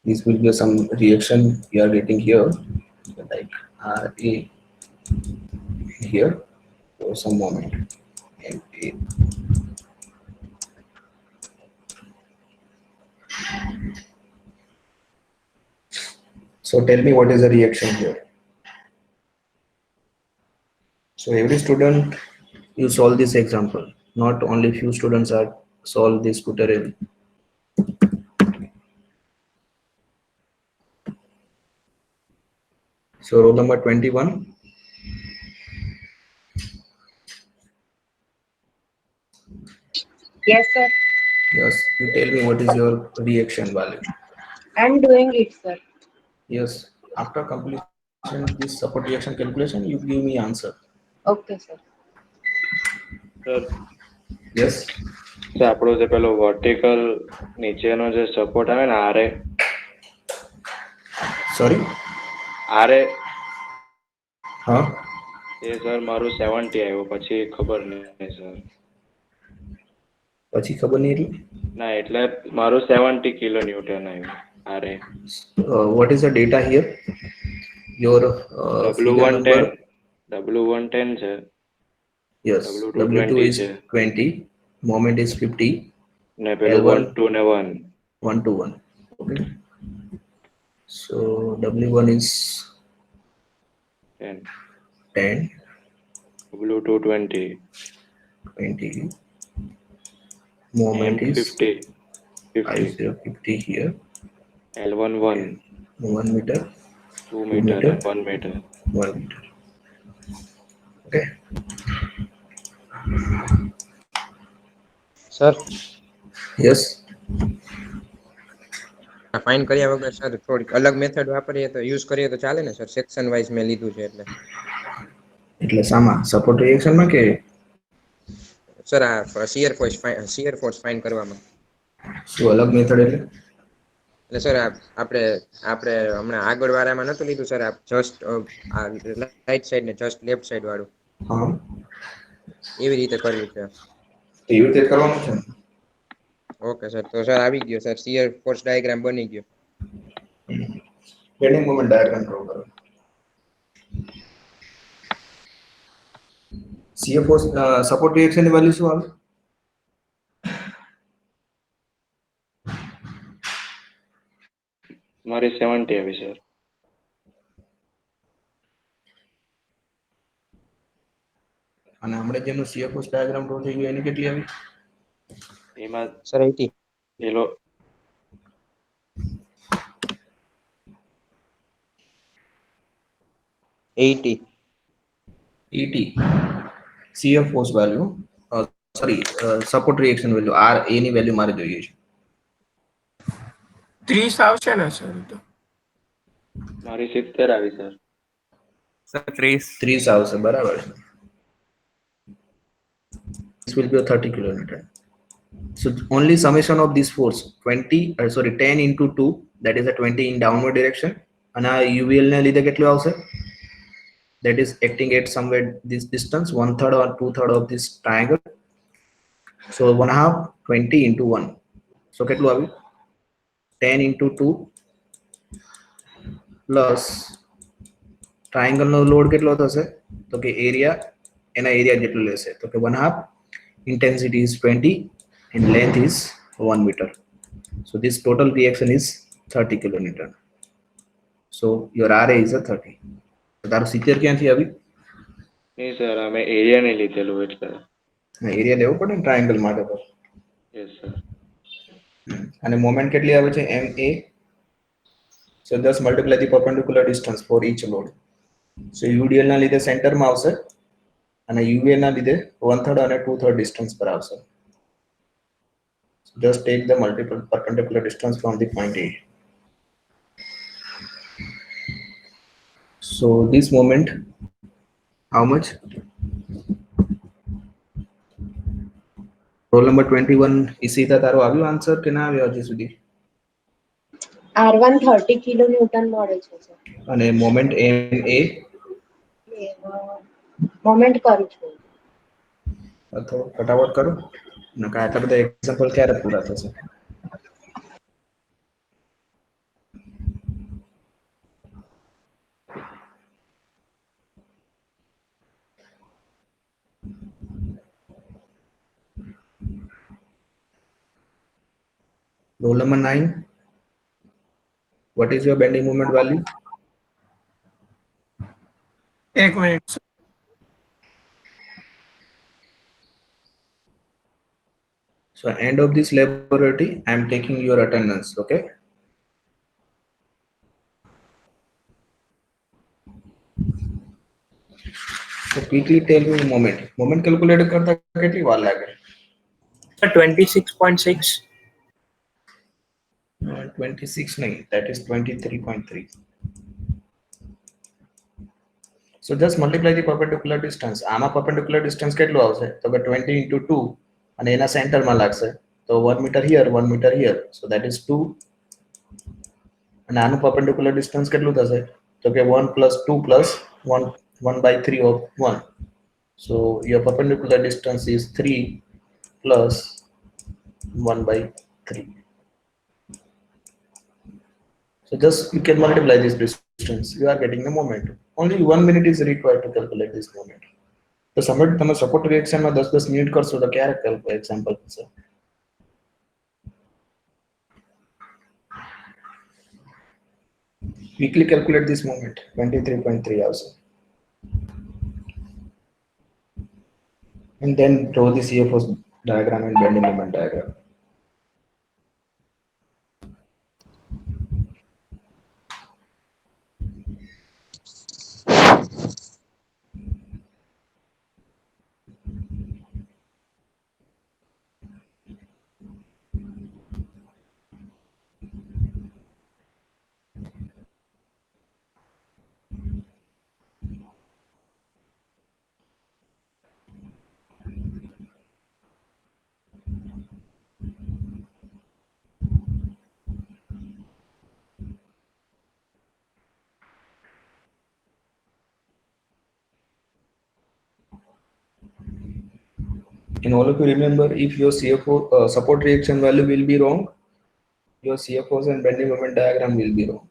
This will be some reaction we are getting here, like RA here for some moment. MA. So tell me what is the reaction here. So every student you solve this example. Not only few students are solve this tutorial. So roll number 21. Yes, sir. Yes, you tell me what is your reaction value. I'm doing it, sir. Yes, after completion this support reaction calculation, you give me answer. Okay, sir. Sir Yes, આપણો જે પેલો vertical નીચેનો જે support આવે ને આરે sorry. આરે હા, એ સર મારું 70 આવ્યો પછી ખબર નહીં સર. પછી ખબર નહીં એટલે ના એટલે મારું 70 કિલો ન્યૂટન આવ્યું આરે. what is the data here? Your figure number. W110 છે. Yes, W2 W220 is છે 20, moment is 50, ને પેલું L1 1 2 ને 1 1 to 1. Okay. So W1 is 10 10, W2 20 20. Moment M is 50 50 50 here. L1 1 1 meter, 2 2 meter meter, 1 meter. 1 meter. Okay. Sir Yes. Fine કર્યા વગર sir થોડીક અલગ method વાપરીએ તો યુઝ કરીએ તો ચાલે ને સર? સેક્શન વાઇઝ મેં લીધું છે એટલે. એટલે સામાં સપોર્ટ રિએક્શનમાં કે સર આ શિયર ફોર્સ ફાઇન કરવામાં. શું અલગ મેથડ એટલે એટલે સર આપણે આપણે હમણાં આગળ વાળામાં નતું લીધું સર, આ જસ્ટ આ રાઈટ સાઈડ ને જસ્ટ લેફ્ટ સાઈડ વાળું હા એવી રીતે કરવું છે. એવી રીતે કરવાનું છે ને? ઓકે સર, તો સર આવી ગયો સર, શિયર ફોર્સ ડાયાગ્રામ બની ગયો. બેન્ડિંગ મોમેન્ટ ડાયાગ્રામ ડ્રો કરો. શિયર ફોર્સ સપોર્ટ રિએક્શન ની વેલ્યુ શું આવે? મારી 70 આવી સર. અને હમણાં જેનું શિયર ફોર્સ ડાયાગ્રામ ડ્રો થઈ ગયું એની કેટલી આવી? એમાં સર 80. પેલો ET shear force value sorry support reaction value R A ની વેલ્યુ મારે જોઈએ છે 30 આવશે ને સર? તો મારી 70 આવી સર. સર 30. 30 આવશે બરાબર છે. This will be a 30 kilonewton. So only summation of this force 10 into 2, that is a 20 in downward direction, and આ UVL ને લીધે કેટલું આવશે? That is acting at somewhere this distance, 1/3 or 2/3 of this triangle. So 1/2 20 into 1. So કેટલું આવ્યું? 10 into 2 plus triangle નો load કેટલો થશે? તો કે એરિયા એના એરિયા જેટલું લેશે, તો કે 1/2. Intensity is 20 and length is 1 meter. So this total reaction is 30 kilonewton. So your RA is a 30. So તારું 70 ક્યાંથી આવી? નહીં સર અમે એરિયા નહીં લીધેલું એટલે. એરિયા લેવો પડે ને ટ્રાયંગલ માટે તો. Yes sir. અને મોમેન્ટ કેટલી આવે છે? MA. So just multiply the perpendicular distance for each load. So UDL ના લીધે સેન્ટરમાં આવશે અને UVL ના લીધે 1/3 અને 2/3 ડિસ્ટન્સ પર આવશે. Just take the multiple perpendicular distance from the point A. So this moment, how much? Roll number 21 Ishita તારો આવ્યો આન્સર કે ના આવ્યો હજી સુધી? R1 30 કિલોન્યુટન મળે છે સર. અને મોમેન્ટ એમ એ મોમેન્ટ કરું છું. અથવા ફટાફટ કરો નકા આટલા બધા એક્ઝામ્પલ ક્યારે પૂરા થશે. Roll number 9. What is your bending moment value? 1 minute sir. So end of this laboratory, I am taking your attendance. Okay. So quickly tell me moment. Moment calculate करता कितनी बार लगे? Sir, 26.6. 26 नहीं, that is 23.3. So just multiply the perpendicular distance. આમાં perpendicular distance કેટલું આવશે? તો કે 20 into 2 અને એના સેન્ટરમાં લાગશે. તો 1 meter here, 1 meter here. So that is 2. અને આનું perpendicular distance કેટલું થશે? તો કે 1 plus 2 plus 1 by 3 of 1. So your perpendicular distance is 3 plus 1 by 3. So just you can multiply this distance. You are getting the moment. Only 1 minute is required to calculate this moment. तो समझ તમે support reaction માં 10-10 minute કરશો તો ક્યારે example થશે. Quickly calculate this moment. 23.3 also. And then draw the CFO's diagram and bending moment diagram. And all of you remember, if your CFO support reaction value will be wrong, your CFOs and bending moment diagram will be wrong.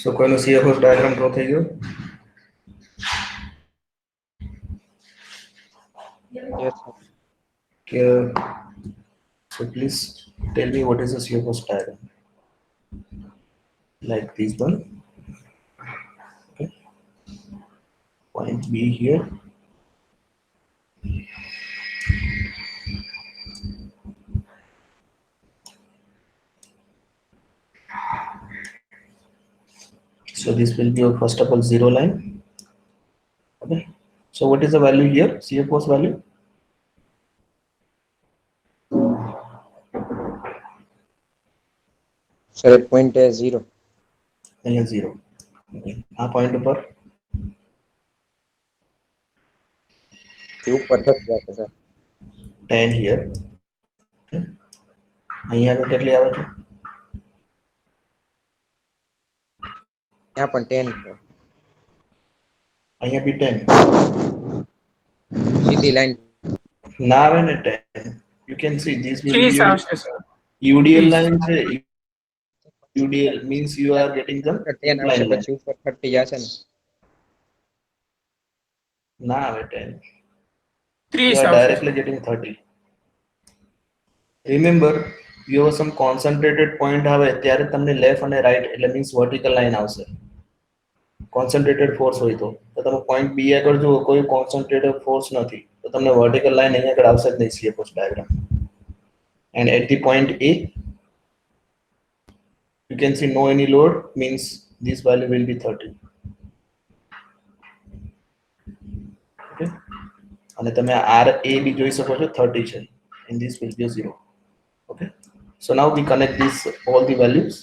So કોઈનો CFO's diagram draw થઈ ગયો? Yes, sir. So please tell me what is the CFO's diagram. Like this one. Okay. Point B here. So this will be your first of all zero line. Okay. So what is the value here? CFO's value? Sir, point 0. અહીંયા 0. Okay. આ point ઉપર એ ઉપર થશે sir. 10 here. Okay. અહીંયા આગળ કેટલી આવે છે? ત્યાં પણ 10 છે. અહીંયા બી 10. સીધી લાઈન ના આવે ને 10. You can see this will be 30 your, આવશે સર. UDL line છે, UDL means you are getting the 10 આવશે incline line. પછી ઉપર 30 જશે ને ના આવે 10. 30 You are આવશે. directly getting 30. Remember, you have some concentrated point આવે ત્યારે તમને લેફ્ટ અને રાઈટ એટલે મીન્સ વર્ટિકલ લાઈન આવશે. કોન્સન્ટ્રેટેડ ફોર્સ હોય તો તમે પોઈન્ટ બી આગળ જુઓ કોઈ કોન્સન્ટ્રેટેડ ફોર્સ નથી તો તમને વર્ટિકલ લાઈન અહીં આગળ આવશે જ નહીં CFOS diagram. And at the point A, you can see no any load means this value will be 30. Okay. અને તમે RA બી જોઈ શકો છો 30 છે and this will be 0. Okay. So now we connect this all the values.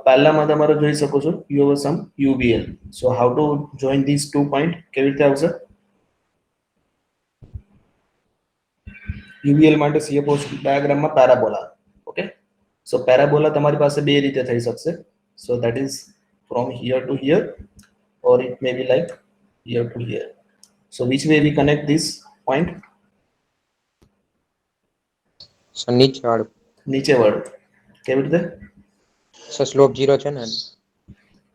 પહેલામાં તમારે જોઈ શકો છો you have some UBL. So how to join these 2 point? કેવી રીતે આવશે? UBL માટે CFOS ડાયાગ્રામમાં પેરાબોલા. Okay. So parabola તમારી પાસે બે રીતે થઈ શકશે. So that is from here to here or it may be like here to here. So which way we connect this point? Sir નીચે વાળું નીચે વાળું. કેવી રીતે? સર સ્લોપ 0 છે ને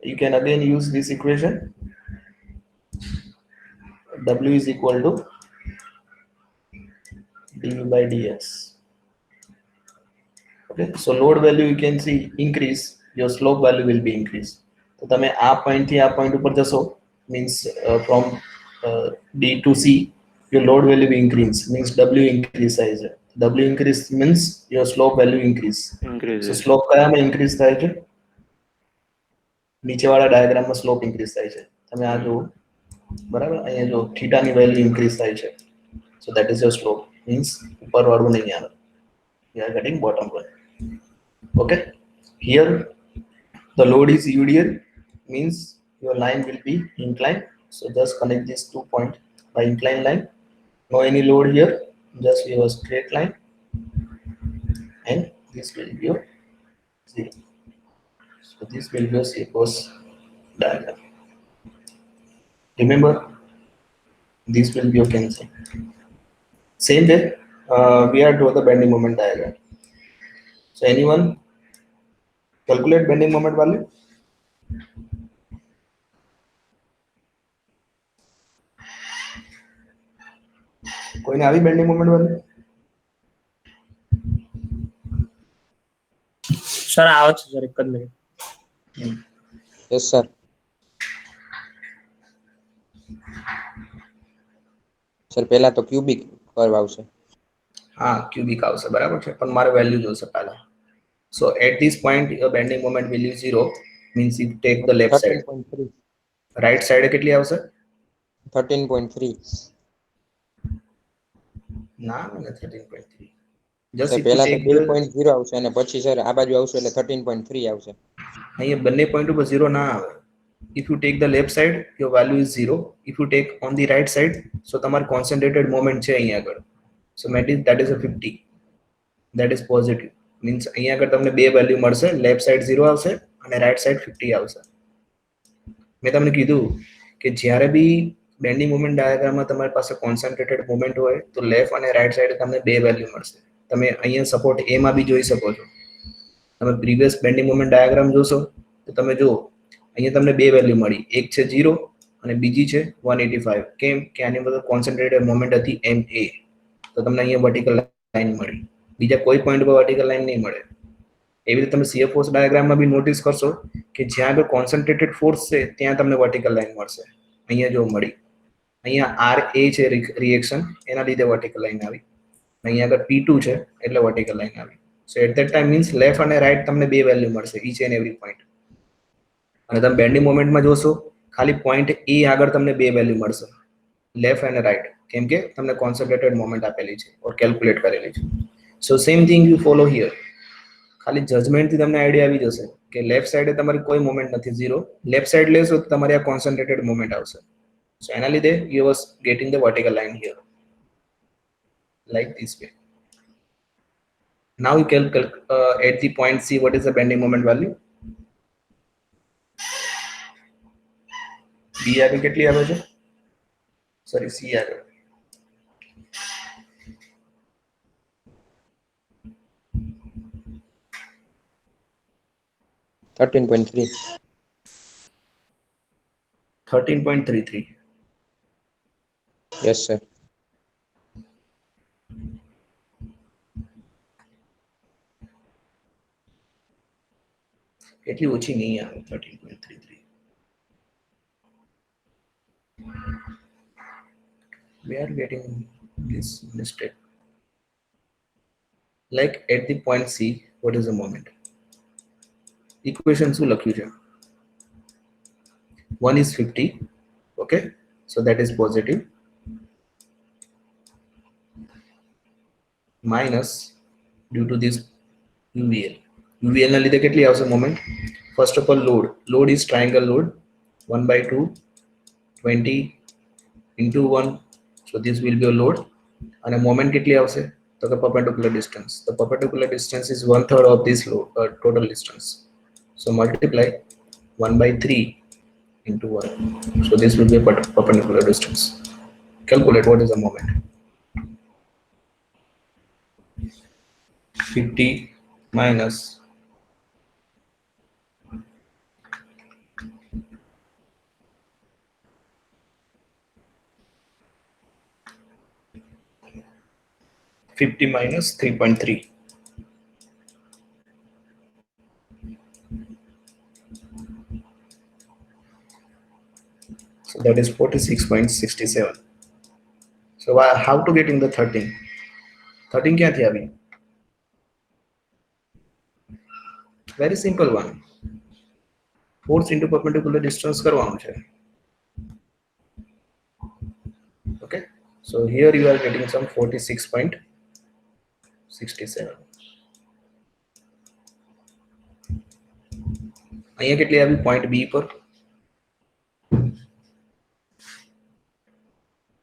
You can again use this equation. W is equal to dv by dx. Okay, so load value you can see increase, your slope value will be increased. તો તમે આ point થી આ point ઉપર જશો means from D to C your load value will increase means W increase થાય છે. W increase means your slope value increase. So slope કયામાં increase થાય છે? નીચેવાળા ડાયાગ્રામમાં સ્લોપ ઇન્ક્રીઝ થાય છે. તમે આ જુઓ બરાબર અહીંયા જો થીટાની વેલ્યુ ઇન્ક્રીઝ થાય છે. So that is your slope means ઉપરવાળું નહીં આવે. We are getting bottom one. Okay. Here the load is UDL means your line will be inclined. So just connect these 2 points by inclined line. No any load here. Just we have a straight line and this will be your 0. So this will be your CFOS diagram. Remember, this will be your cancel. Same way, we are draw the bending moment diagram. So anyone calculate bending moment value? કોઈને આવી bending moment value? Sir આવે છે sir એક જ minute. Yes sir sir પહેલા તો cubic curve આવશે હા ક્યુબિક આવશે બરાબર છે પણ મારે વેલ્યુ જોશે પહેલા. So at this point your bending moment value 0 means you take the left side. 13.3 Right side કેટલી આવશે? 13.3 ના મને 13.3. Just સર if you પહેલા તો take the 2.0 આવશે અને પછી સર આ બાજુ આવશે એટલે 13.3 આવશે અહીંયા બંને પોઈન્ટ ઉપર 0 ના આવે. If you take the left side your value is 0. If you take on the right side so તમારી concentrated moment છે અહીંયા આગળ. So that is a 50. That is positive. Means અહીંયા આગળ તમને બે વેલ્યુ મળશે, લેફ્ટ સાઈડ 0 આવશે અને રાઈટ સાઈડ 50 આવશે. મેં તમને કીધું કે જ્યારે બી બેન્ડિંગ મોમેન્ટ ડાયાગ્રામમાં તમારી પાસે કોન્સન્ટ્રેટેડ મોમેન્ટ હોય તો લેફ્ટ અને રાઈટ સાઈડે તમને બે વેલ્યુ મળશે. તમે અહીંયા સપોર્ટ એ માં બી જોઈ શકો છો. તમે પ્રીવિયસ બેન્ડિંગ મોમેન્ટ ડાયાગ્રામ જોશો તો તમે જુઓ અહીંયા તમને બે વેલ્યુ મળી, એક છે 0 અને બીજી છે 185. કેમ કે આની અંદર કોન્સન્ટ્રેટેડ મોમેન્ટ હતી MA, તો તમને અહીંયા વર્ટિકલ લાઈન મળી. બીજા કોઈ પોઈન્ટ પર વર્ટિકલ લાઈન નહીં મળે. એવી રીતે તમે CFOS ડાયાગ્રામમાં બી નોટિસ કરશો કે જ્યાં આગળ કોન્સન્ટ્રેટેડ ફોર્સ છે ત્યાં તમને વર્ટિકલ લાઈન મળશે. અહીંયા જો મળી, અહીંયા RA છે રિએક્શન એના લીધે વર્ટિકલ લાઈન આવી, અહીંયા આગળ P2 છે એટલે વર્ટિકલ લાઈન આવી. So at that time means left અને રાઈટ તમને બે વેલ્યુ મળશે ઈચ એન્ડ એવરી પોઈન્ટ. અને તમે બેન્ડિંગ મોમેન્ટમાં જોશો ખાલી પોઈન્ટ A આગળ તમને બે વેલ્યુ મળશે લેફ્ટ અને રાઈટ, કેમ કે તમને કોન્સન્ટ્રેટેડ મોમેન્ટ આપેલી છે ઓર કેલ્ક્યુલેટ કરેલી છે. So same thing you follow here. ખાલી જજમેન્ટ થી તમને આઈડિયા આવી જશે કે લેફ્ટ સાઈડે તમારી કોઈ મોમેન્ટ નથી 0, લેફ્ટ સાઈડ લેશો તો તમારી આ કોન્સન્ટ્રેટેડ મોમેન્ટ આવશે. સો એના લીધે you was gating the vertical line here like this way. Now you can at the point C what is the bending moment value? B આગળ કેટલી આવે છે? સોરી C આગળ. 13.3. 13.33. Yes, sir. એટલી ઓછી નહીં આવે 13.33. We are getting this mistake. Like at the point C, what is the moment? Equation શું લખ્યું છે? 1 is 50. Okay, so that is positive. Minus due to this UVL. UVL ના લીધે કેટલી આવશે moment? First of all, load is triangle load 1 by 2 20 into 1, so this will be a load. And a moment કેટલી આવશે? તો the perpendicular distance. The perpendicular distance is 1/3 of this load, total distance. So multiply 1 by 3 into 1. So this will be a perpendicular distance. Calculate what is the moment. 50 minus 50 minus 3.3. So that is 46.67. So how to get in the 13? 13 ક્યાંથી આવી? Very simple one. Force into perpendicular distance કરવાનું છે. Okay. So here you are getting some 46.67. અહીંયા કેટલી આવી? Point B પર.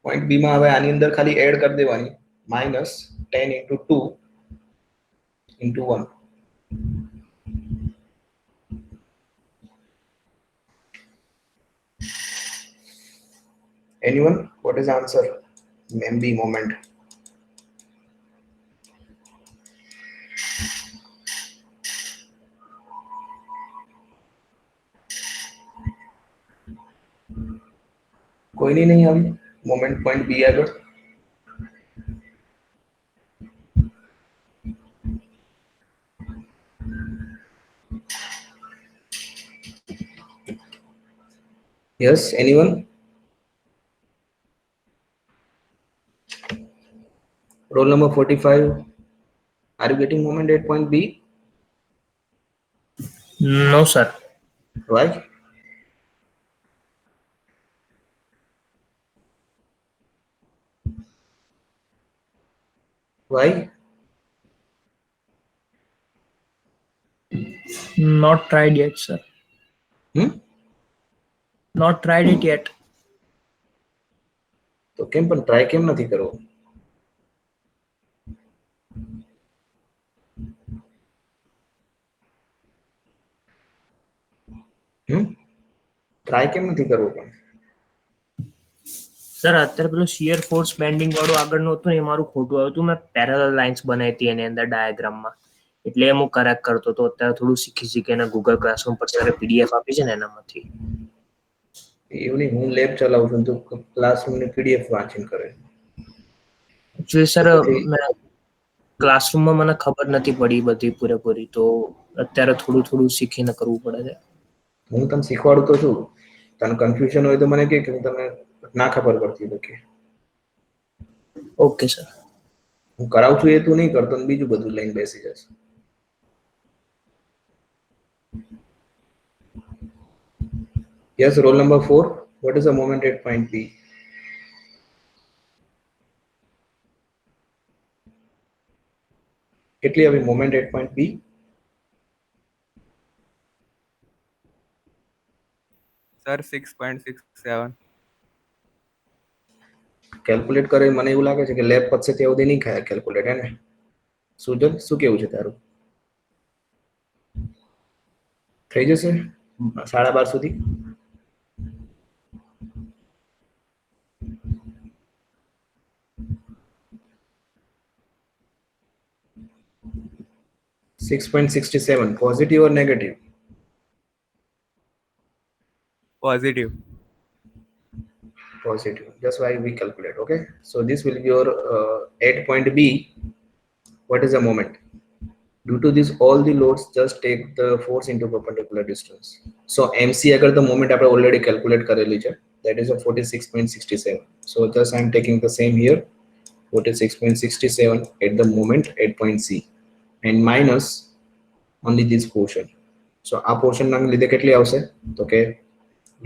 Point B માં હવે આની અંદર ખાલી એડ કરી દેવાની minus 10 into 2 into 1. Anyone? What is the answer? MB moment. कोई नहीं अभी मोमेंट पॉइंट बी આગળ. Yes, anyone? Roll number 45. Are you getting moment at point B? No, sir. Why? Why? Not tried yet, sir. Not tried it yet. તો કેમ પણ try કેમ નથી કરવો? ટ્રાય કેમ નથી કરવો પણ? સર અત્યારે પેલું શિયર ફોર્સ બેન્ડિંગ વાળું આગળનું હતું ને એ મારું ખોટું આવ્યું હતું. મેં પેરેલલ લાઇન્સ બનાવી હતી એની અંદર ડાયાગ્રામમાં, એટલે હું કરેક્ટ કરતો હતો. અત્યારે થોડું શીખીને ગૂગલ ક્લાસરૂમ પર સર પીડીએફ આપી છે ને એનામાંથી. એવું નહીં, હું લેબ ચલાવું છું તો ક્લાસરૂમની પીડીએફ વાંચીને કરે. એકચ્યુઅલી સર ક્લાસરૂમમાં મને ખબર નથી પડી બધી પૂરેપૂરી, તો અત્યારે થોડું થોડું શીખીને કરવું પડે છે. હું તને શીખવાડું તો છું, તને કન્ફ્યુઝન હોય તો મને કે હું તને ના ખબર પડતી તો કે. Okay sir. હું કરાવું છું એ તું નહીં કરતો ને બીજું બધું લઈને બેસી જશે. Yes, roll number 4. What is the moment at point B? કેટલી આવી moment at point B? Sir, 6.67. Calculate કરે મને એવું લાગે છે કે લેબ પતશે ત્યાં સુધી નહીં ખાય કેલ્ક્યુલેટ, હે ને? સુજલ શું કેવું છે તારું? થઈ જશે 12:30 સુધી? $6.67 positive or negative? Positive. Positive. That's why we calculate. Okay. So this will be your at point B. What is the moment? Due to this, all the loads just take the force into perpendicular distance. So MC agar the moment આપણે already calculate કરેલી છે, that is a 46.67. So just I'm taking the same here, 46.67 at the moment at point C, and minus only this portion. So આ portion ના લીધે કેટલી આવશે? તો કે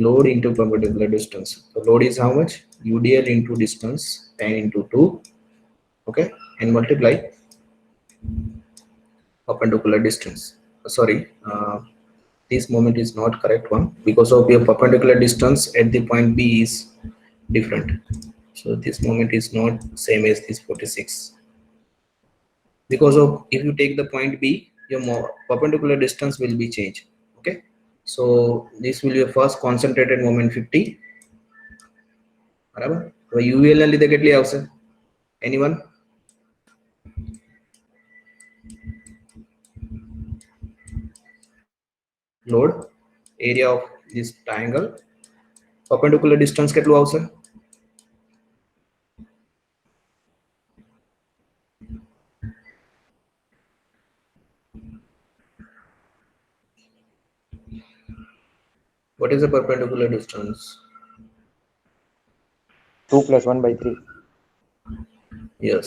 load into perpendicular distance. So load is how much? UDL into distance 10 into 2. Okay, and multiply perpendicular distance. Sorry, this moment is not correct one because of your perpendicular distance at the point B is different. So this moment is not same as this 46. Because of if you take the point B, your perpendicular distance will be changed. Okay, so this will be your first concentrated moment 50. બરાબર. હવે UVL ના લીધે કેટલી આવશે? Anyone? Load area of this triangle, perpendicular distance કેટલું આવશે? What is the perpendicular distance? 2 plus 1 by 3. Yes,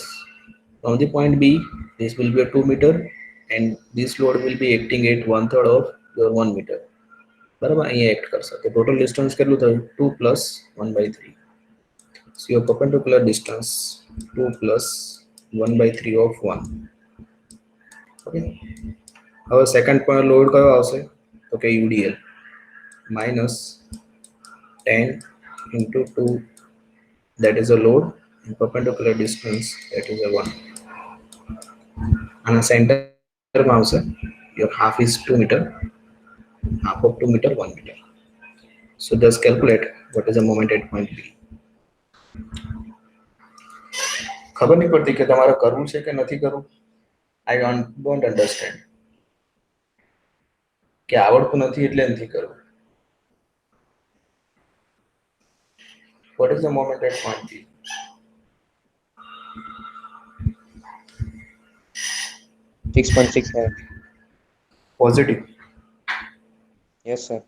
from the point B this will be a 2 meter and this load will be acting at 1/3 of your 1 meter. બરાબર, અહીંયા act કરશે તો total distance કેટલું થયું? 2 plus 1 by 3. So your perpendicular distance 2 plus 1 by 3 of 1. Okay, હવે second પર load કયો આવશે? તો કે UDL minus 10 into 2, that is a load, and perpendicular distance, that is a 1. And center આવશે, your half is 2 meter, half of 2 meter 1 meter. So just calculate what is the moment at point B. ખબર નહીં પડતી કે તમારે કરવું છે કે નથી કરવું. I don't understand કે આવડતું નથી એટલે નથી કરવું. What is the moment at point B? Six point six seven. Positive. Yes, sir.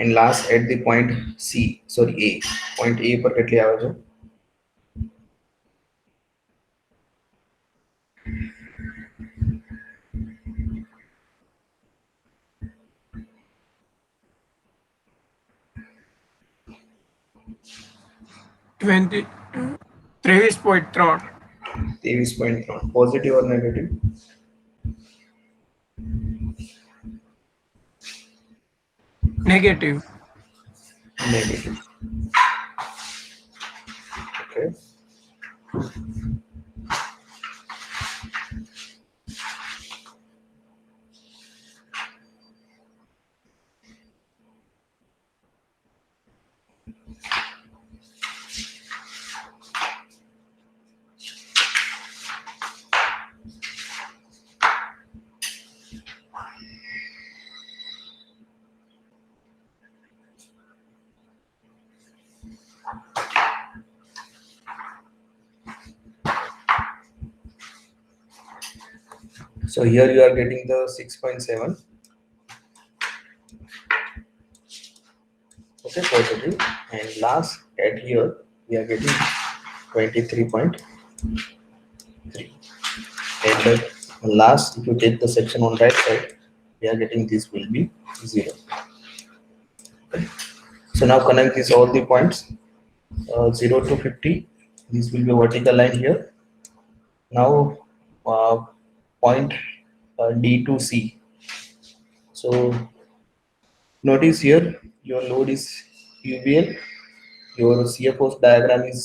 And last at the point C, sorry A, point A પર કેટલી આવે છે? Twenty 23.3. 23.3. Positive or negative? Negative. Negative. Okay. So here you are getting the 6.7. Okay, positive. And last at here we are getting 23.3. And the last, if you take the section on right side, we are getting this will be 0. Okay. So now connect these all the points, 0 to 50. This will be a vertical line here. Now point D to C. So notice here your load is UVL, your shear force diagram is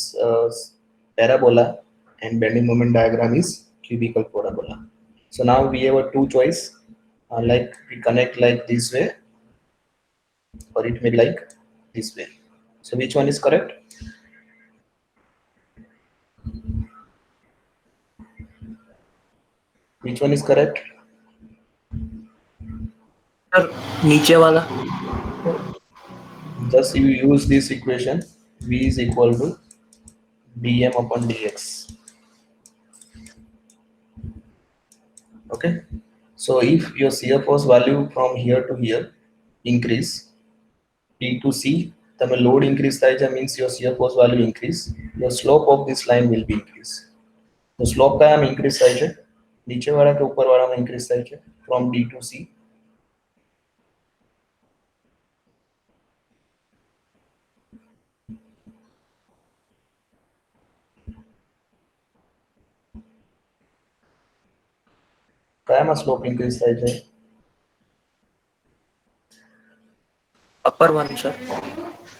parabola, and bending moment diagram is cubical parabola. So now we have a two choice. like we connect like this way, or it may like this way. So which one is correct? Which one is correct? Sir नीचे वाला Just you use this equation, v is equal to dm upon dx. Okay, so if your shear force value from here to here increase, P to C, તમે load increase થાય છે means your shear force value increase, your slope of this line will be increase. તો slope કયામાં increase થાય છે? નીચે વાળા કે ઉપર વાળામાં increase થાય છે from D to C? કયામાં slope increase થાય છે? upper one sir.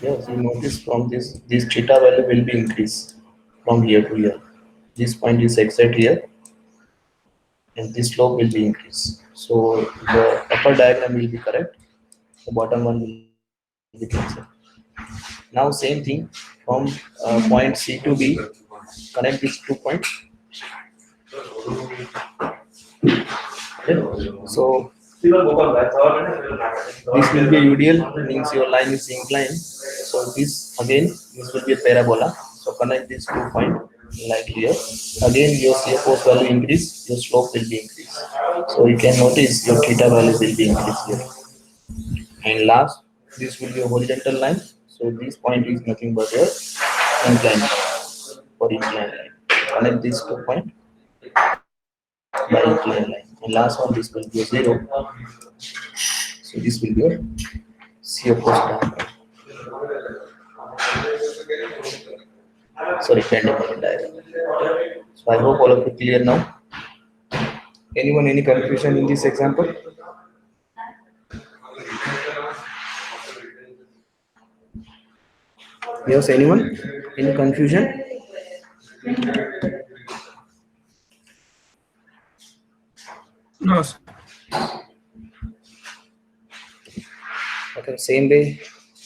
Yes, you notice from this theta value will be increased from here to here. This point is exact here, and this slope will be increased. So the upper diagram will be correct. The bottom one will be cancelled. Now same thing from point C to B. Connect these 2 points. Okay. So this will be a UDL, means your line is inclined. So this again, this will be a parabola. So connect these 2 points like here. Again, your shear force value increase, your slope will be increased. So you can notice your theta value will be increased here. And last, this will be a horizontal line. So this point is nothing but a inclined line or inclined line. Connect these 2 points by inclined line. And last one, this will be a 0. So this will be your shear force diagram. Sorry, bending moment diagram. So I hope all of you clear now. Anyone any confusion in this example? Yes, anyone? Any confusion? No, sir. Okay, same way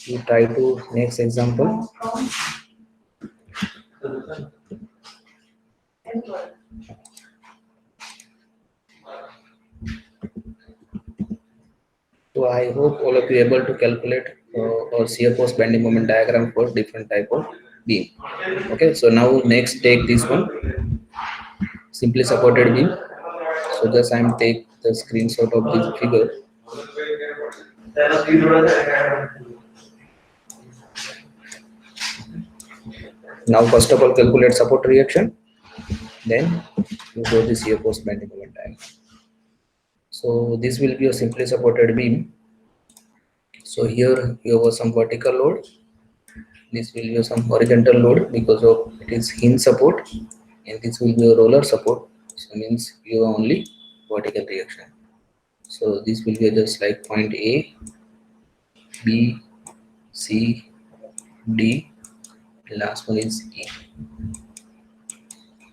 you try to next example. So I hope all of you able to calculate or shear force bending moment diagram for different type of beam. Okay, so now next take this one, simply supported beam. So just I'm take the screenshot of this figure. Now first of all calculate support reaction, then you go the shear force bending moment diagram. So this will be a simply supported beam. So here you have some vertical load. This will be some horizontal load because of it is hinge support, and this will be a roller support. So means you have only vertical reaction. So this will be just like point A, B, C, D. Last one is E.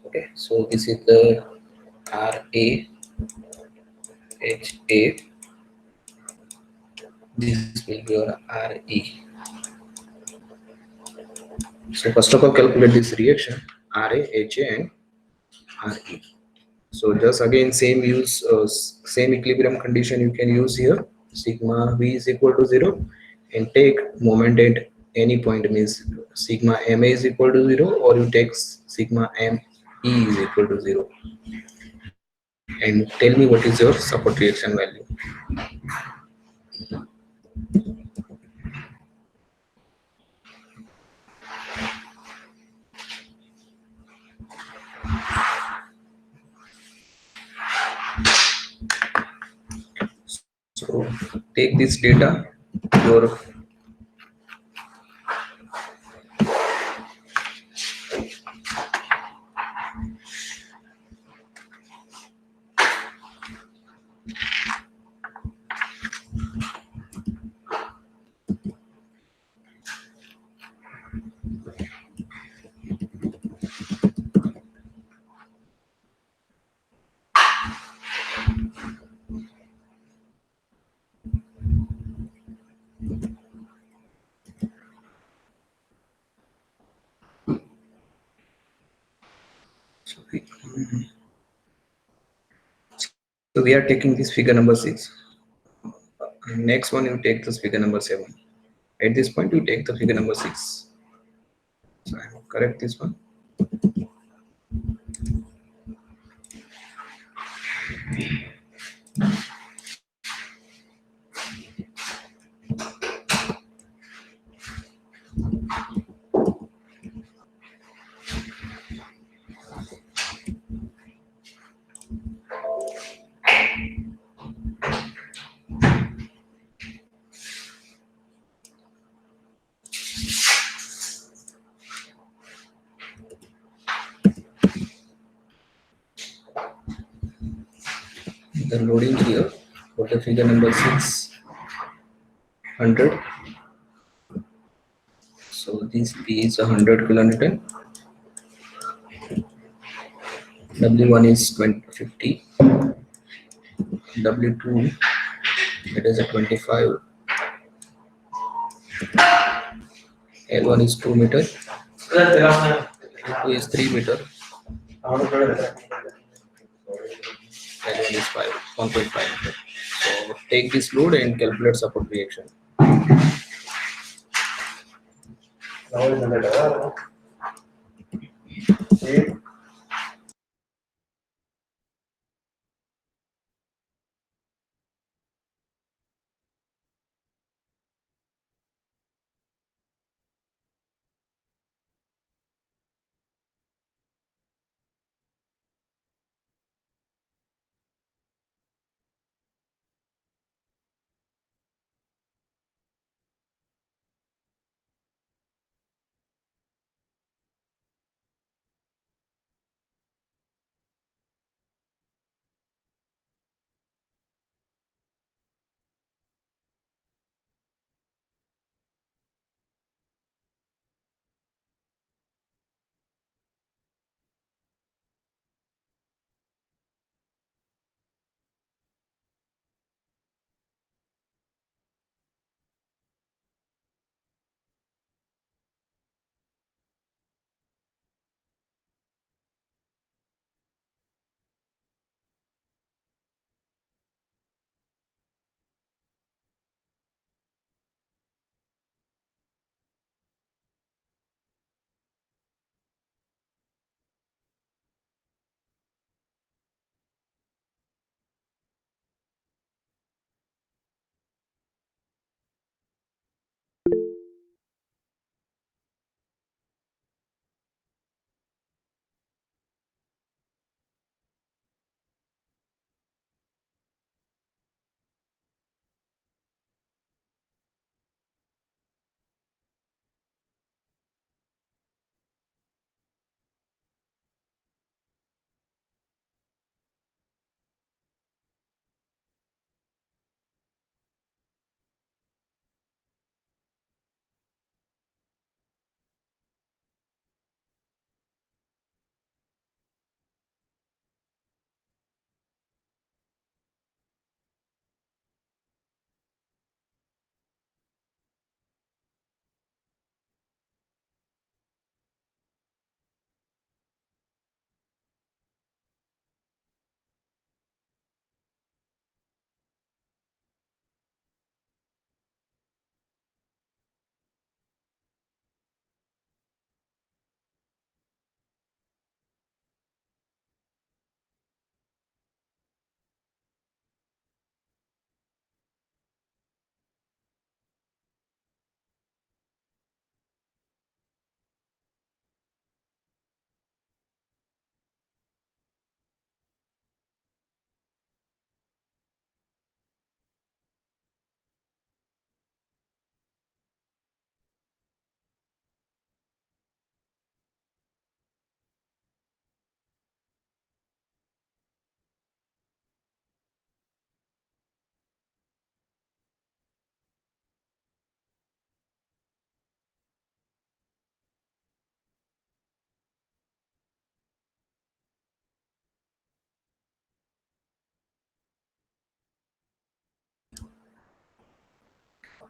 Okay, so this is the R A, H A. This will be your R E. So first of all calculate this reaction R A, H A, and R E. So just again same use same equilibrium condition you can use here. Sigma V is equal to 0, and take moment at any point, means sigma M A is equal to 0, or you take sigma M E is equal to 0, and tell me what is your support reaction value. So take this data, your So we are taking this figure number 6. Next one, you take this figure number 7. At this point, you take the figure number 6. So I will correct this one. The loading here for the figure number 600. So this P is 100 kilonewton. W1 is 50. W2, it is a 25. L1 is 2 meter. L2 is 3 meter. L1 is 1.5 meter. So take this load and calculate support reaction.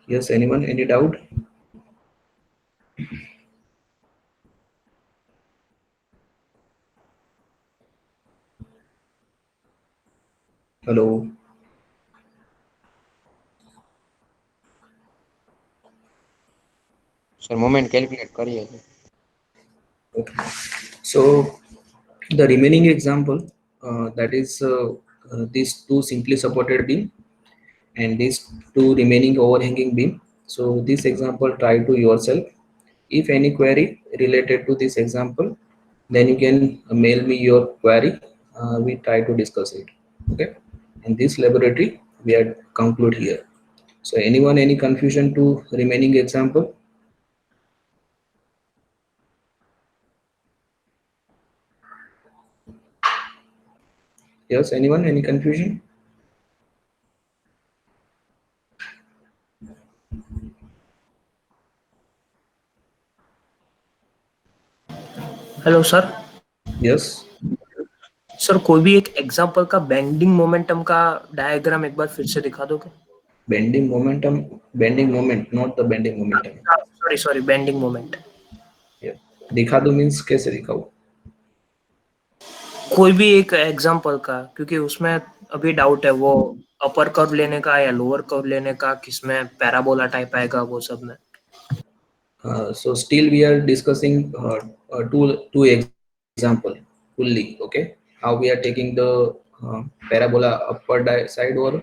Yes, anyone? Any doubt? Hello. Sir moment calculate કરીએ છીએ. Okay. So the remaining example, that is these two simply supported beam and these two remaining overhanging beam. So this example, try to yourself. If any query related to this example, then you can mail me your query. We try to discuss it. Okay. In this laboratory, we are conclude here. So anyone, any confusion to remaining example? Yes, anyone, any confusion? Hello sir. Yes. Sir कोई भी एक example का bending momentum का diagram एक बार फिर से दिखा दोगे? Bending momentum, bending moment, not the bending momentum. Sorry bending moment. Yeah. दिखा दो मीन्स कैसे दिखाओ? कोई भी एक एग्जांपल का, क्योंकि उसमें अभी डाउट है वो अपर कर्व लेने का या लोअर कर्व लेने का, किसमें पैराबोला टाइप आएगा वो सब में. So still we are discussing two example fully. Okay, how we are taking the parabola upper side or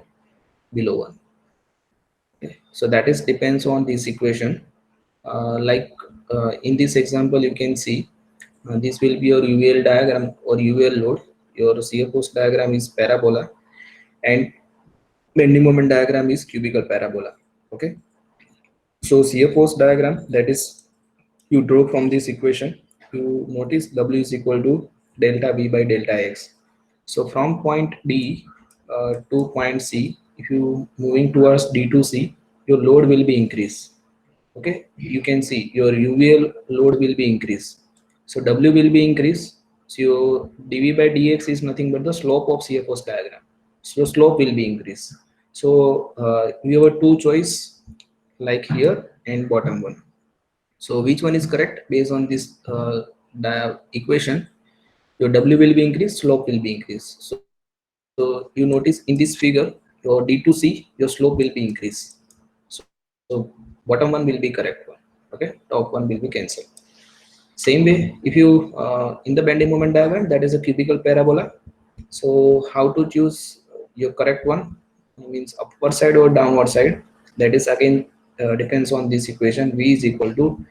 below one. Okay. So that is depends on this equation. Like in this example, you can see this will be your UL diagram or UL load. Your shear force diagram is parabola, and bending moment diagram is cubical parabola. Okay. So shear force diagram, that is you draw from this equation, you notice W is equal to delta V by delta X. So from point D to point C, if you moving towards D to C, your load will be increased. Okay, you can see your UVL load will be increased. So W will be increased. So your dV by dx is nothing but the slope of shear force diagram. So slope will be increased. So we have a two choice, like here and bottom one. So which one is correct based on this equation? Your W will be increased, slope will be increased. So you notice in this figure, your D to C, your slope will be increased. So bottom one will be correct one. Okay, top one will be cancelled. Same way, if you in the bending moment diagram, that is a cubical parabola. So how to choose your correct one? Means upward side or downward side. That is again depends on this equation. V is equal to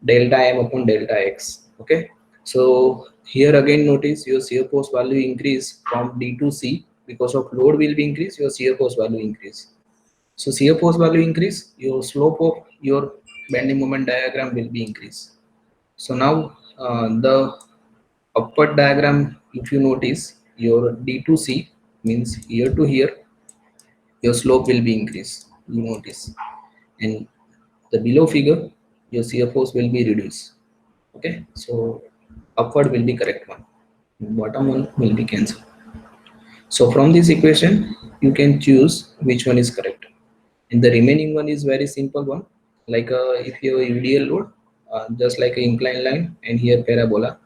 delta m upon delta x. Okay. So here again notice your shear force value increase from D to C because of load will be increased. Your shear force value increase. So shear force value increase. Your slope of your bending moment diagram will be increased. So now the upward diagram, if you notice, your D to C means here to here, your slope will be increased. You notice, and the below figure, your shear force will be reduced. Okay, so upward will be correct one, bottom one will be cancelled. So from this equation, you can choose which one is correct. And the remaining one is very simple one, like if you have a UDL load, just like an inclined line, and here parabola.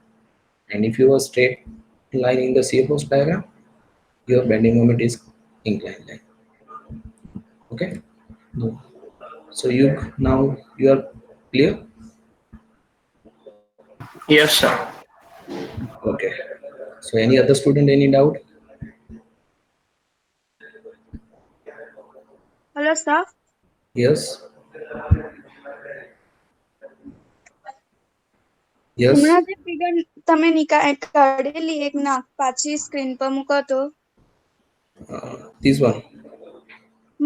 And if you have a straight line in the shear force diagram, your bending moment is inclined line. Okay. So you now you are clear. Yes sir. Okay. So any other student, any doubt? Hello sir. Yes. Yes. હમણાં જે figure તમે કાઢેલી એક ના પાછી screen પર મૂકો તો. This one.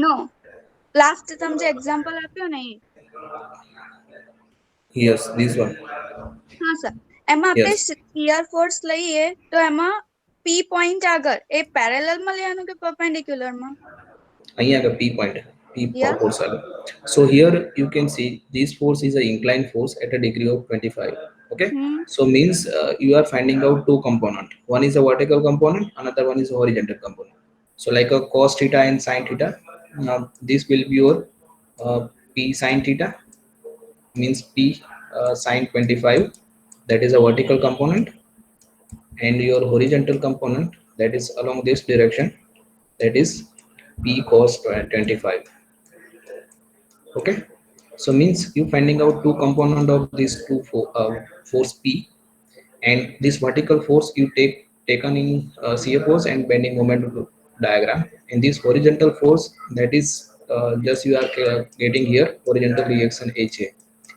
No, last તમે જે એક્ઝામ્પલ આપ્યો ને એ. Yes, this one. હા સર, એમાં આપણે Yes. શિયર ફોર્સ લઈએ તો એમાં P પોઈન્ટ આગળ એ પેરેલલ માં લેવાનું કે પરપેન્ડિક્યુલર માં? અહીંયા P point, P Yeah. force. So here you can see this force is an inclined force at a degree of 25. Okay. So means you are finding out two component. One is a vertical component, another one is a horizontal component. So like a cos theta and sin theta. Now this will be your P sin theta, means P sin 25. That is a vertical component, and your horizontal component, that is along this direction, that is P cos 25. Okay, so means you finding out two component of these force P, and this vertical force you taken in shear force and bending moment diagram, and this horizontal force that is just you are getting here horizontal reaction HA,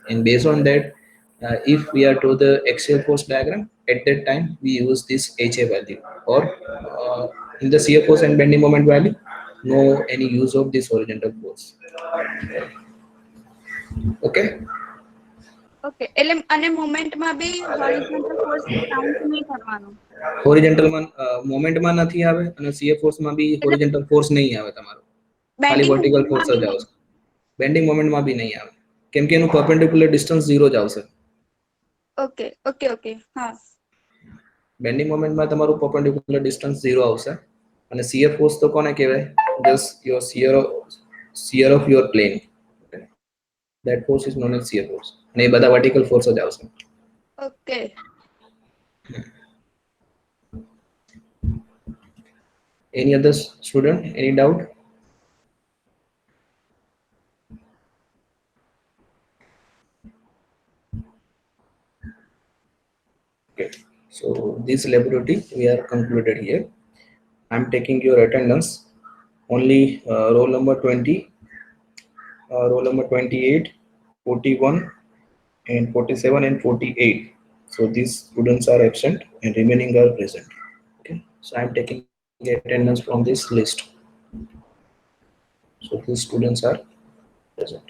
and based on that if we are to the axial force diagram, at that time we use this HA value, or in the shear force and bending moment value, no any use of this horizontal force. Okay, okay એટલે અને મોમેન્ટમાં બી horizontal force count નહીં કરવાનું. Horizontal માં moment માં નથી આવે અને shear force માં બી એટલે હોરિઝોન્ટલ ફોર્સ નહીં આવે તમારો, ખાલી બેન્ડિંગ વર્ટિકલ ફોર્સ મોમેન્ટમાં બી જ નહીં. આવશે. બેન્ડિંગ મોમેન્ટ માં બી નહીં આવે, કેમ કે એનું પરપેન્ડિક્યુલર ડિસ્ટન્સ 0 જ આવશે. ઓકે ઓકે ઓકે હા. બેન્ડિંગ મોમેન્ટ માં તમારું પરપેન્ડિક્યુલર ડિસ્ટન્સ 0 આવશે, અને શીયર ફોર્સ તો કોને કહેવાય? Just your shear of your plane, that force is known as shear force, અને એ બધા વર્ટિકલ ફોર્સ જ આવશે. Okay Any other student, any doubt? Okay, so this laboratory we are concluded here. I'm taking your attendance only roll number 20, roll number 28, 41 and 47 and 48. So these students are absent and remaining are present. Okay, so I'm taking attendance from this list. So these students are present.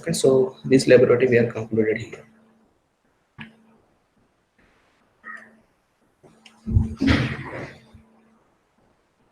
Okay, so this laboratory we are concluded here.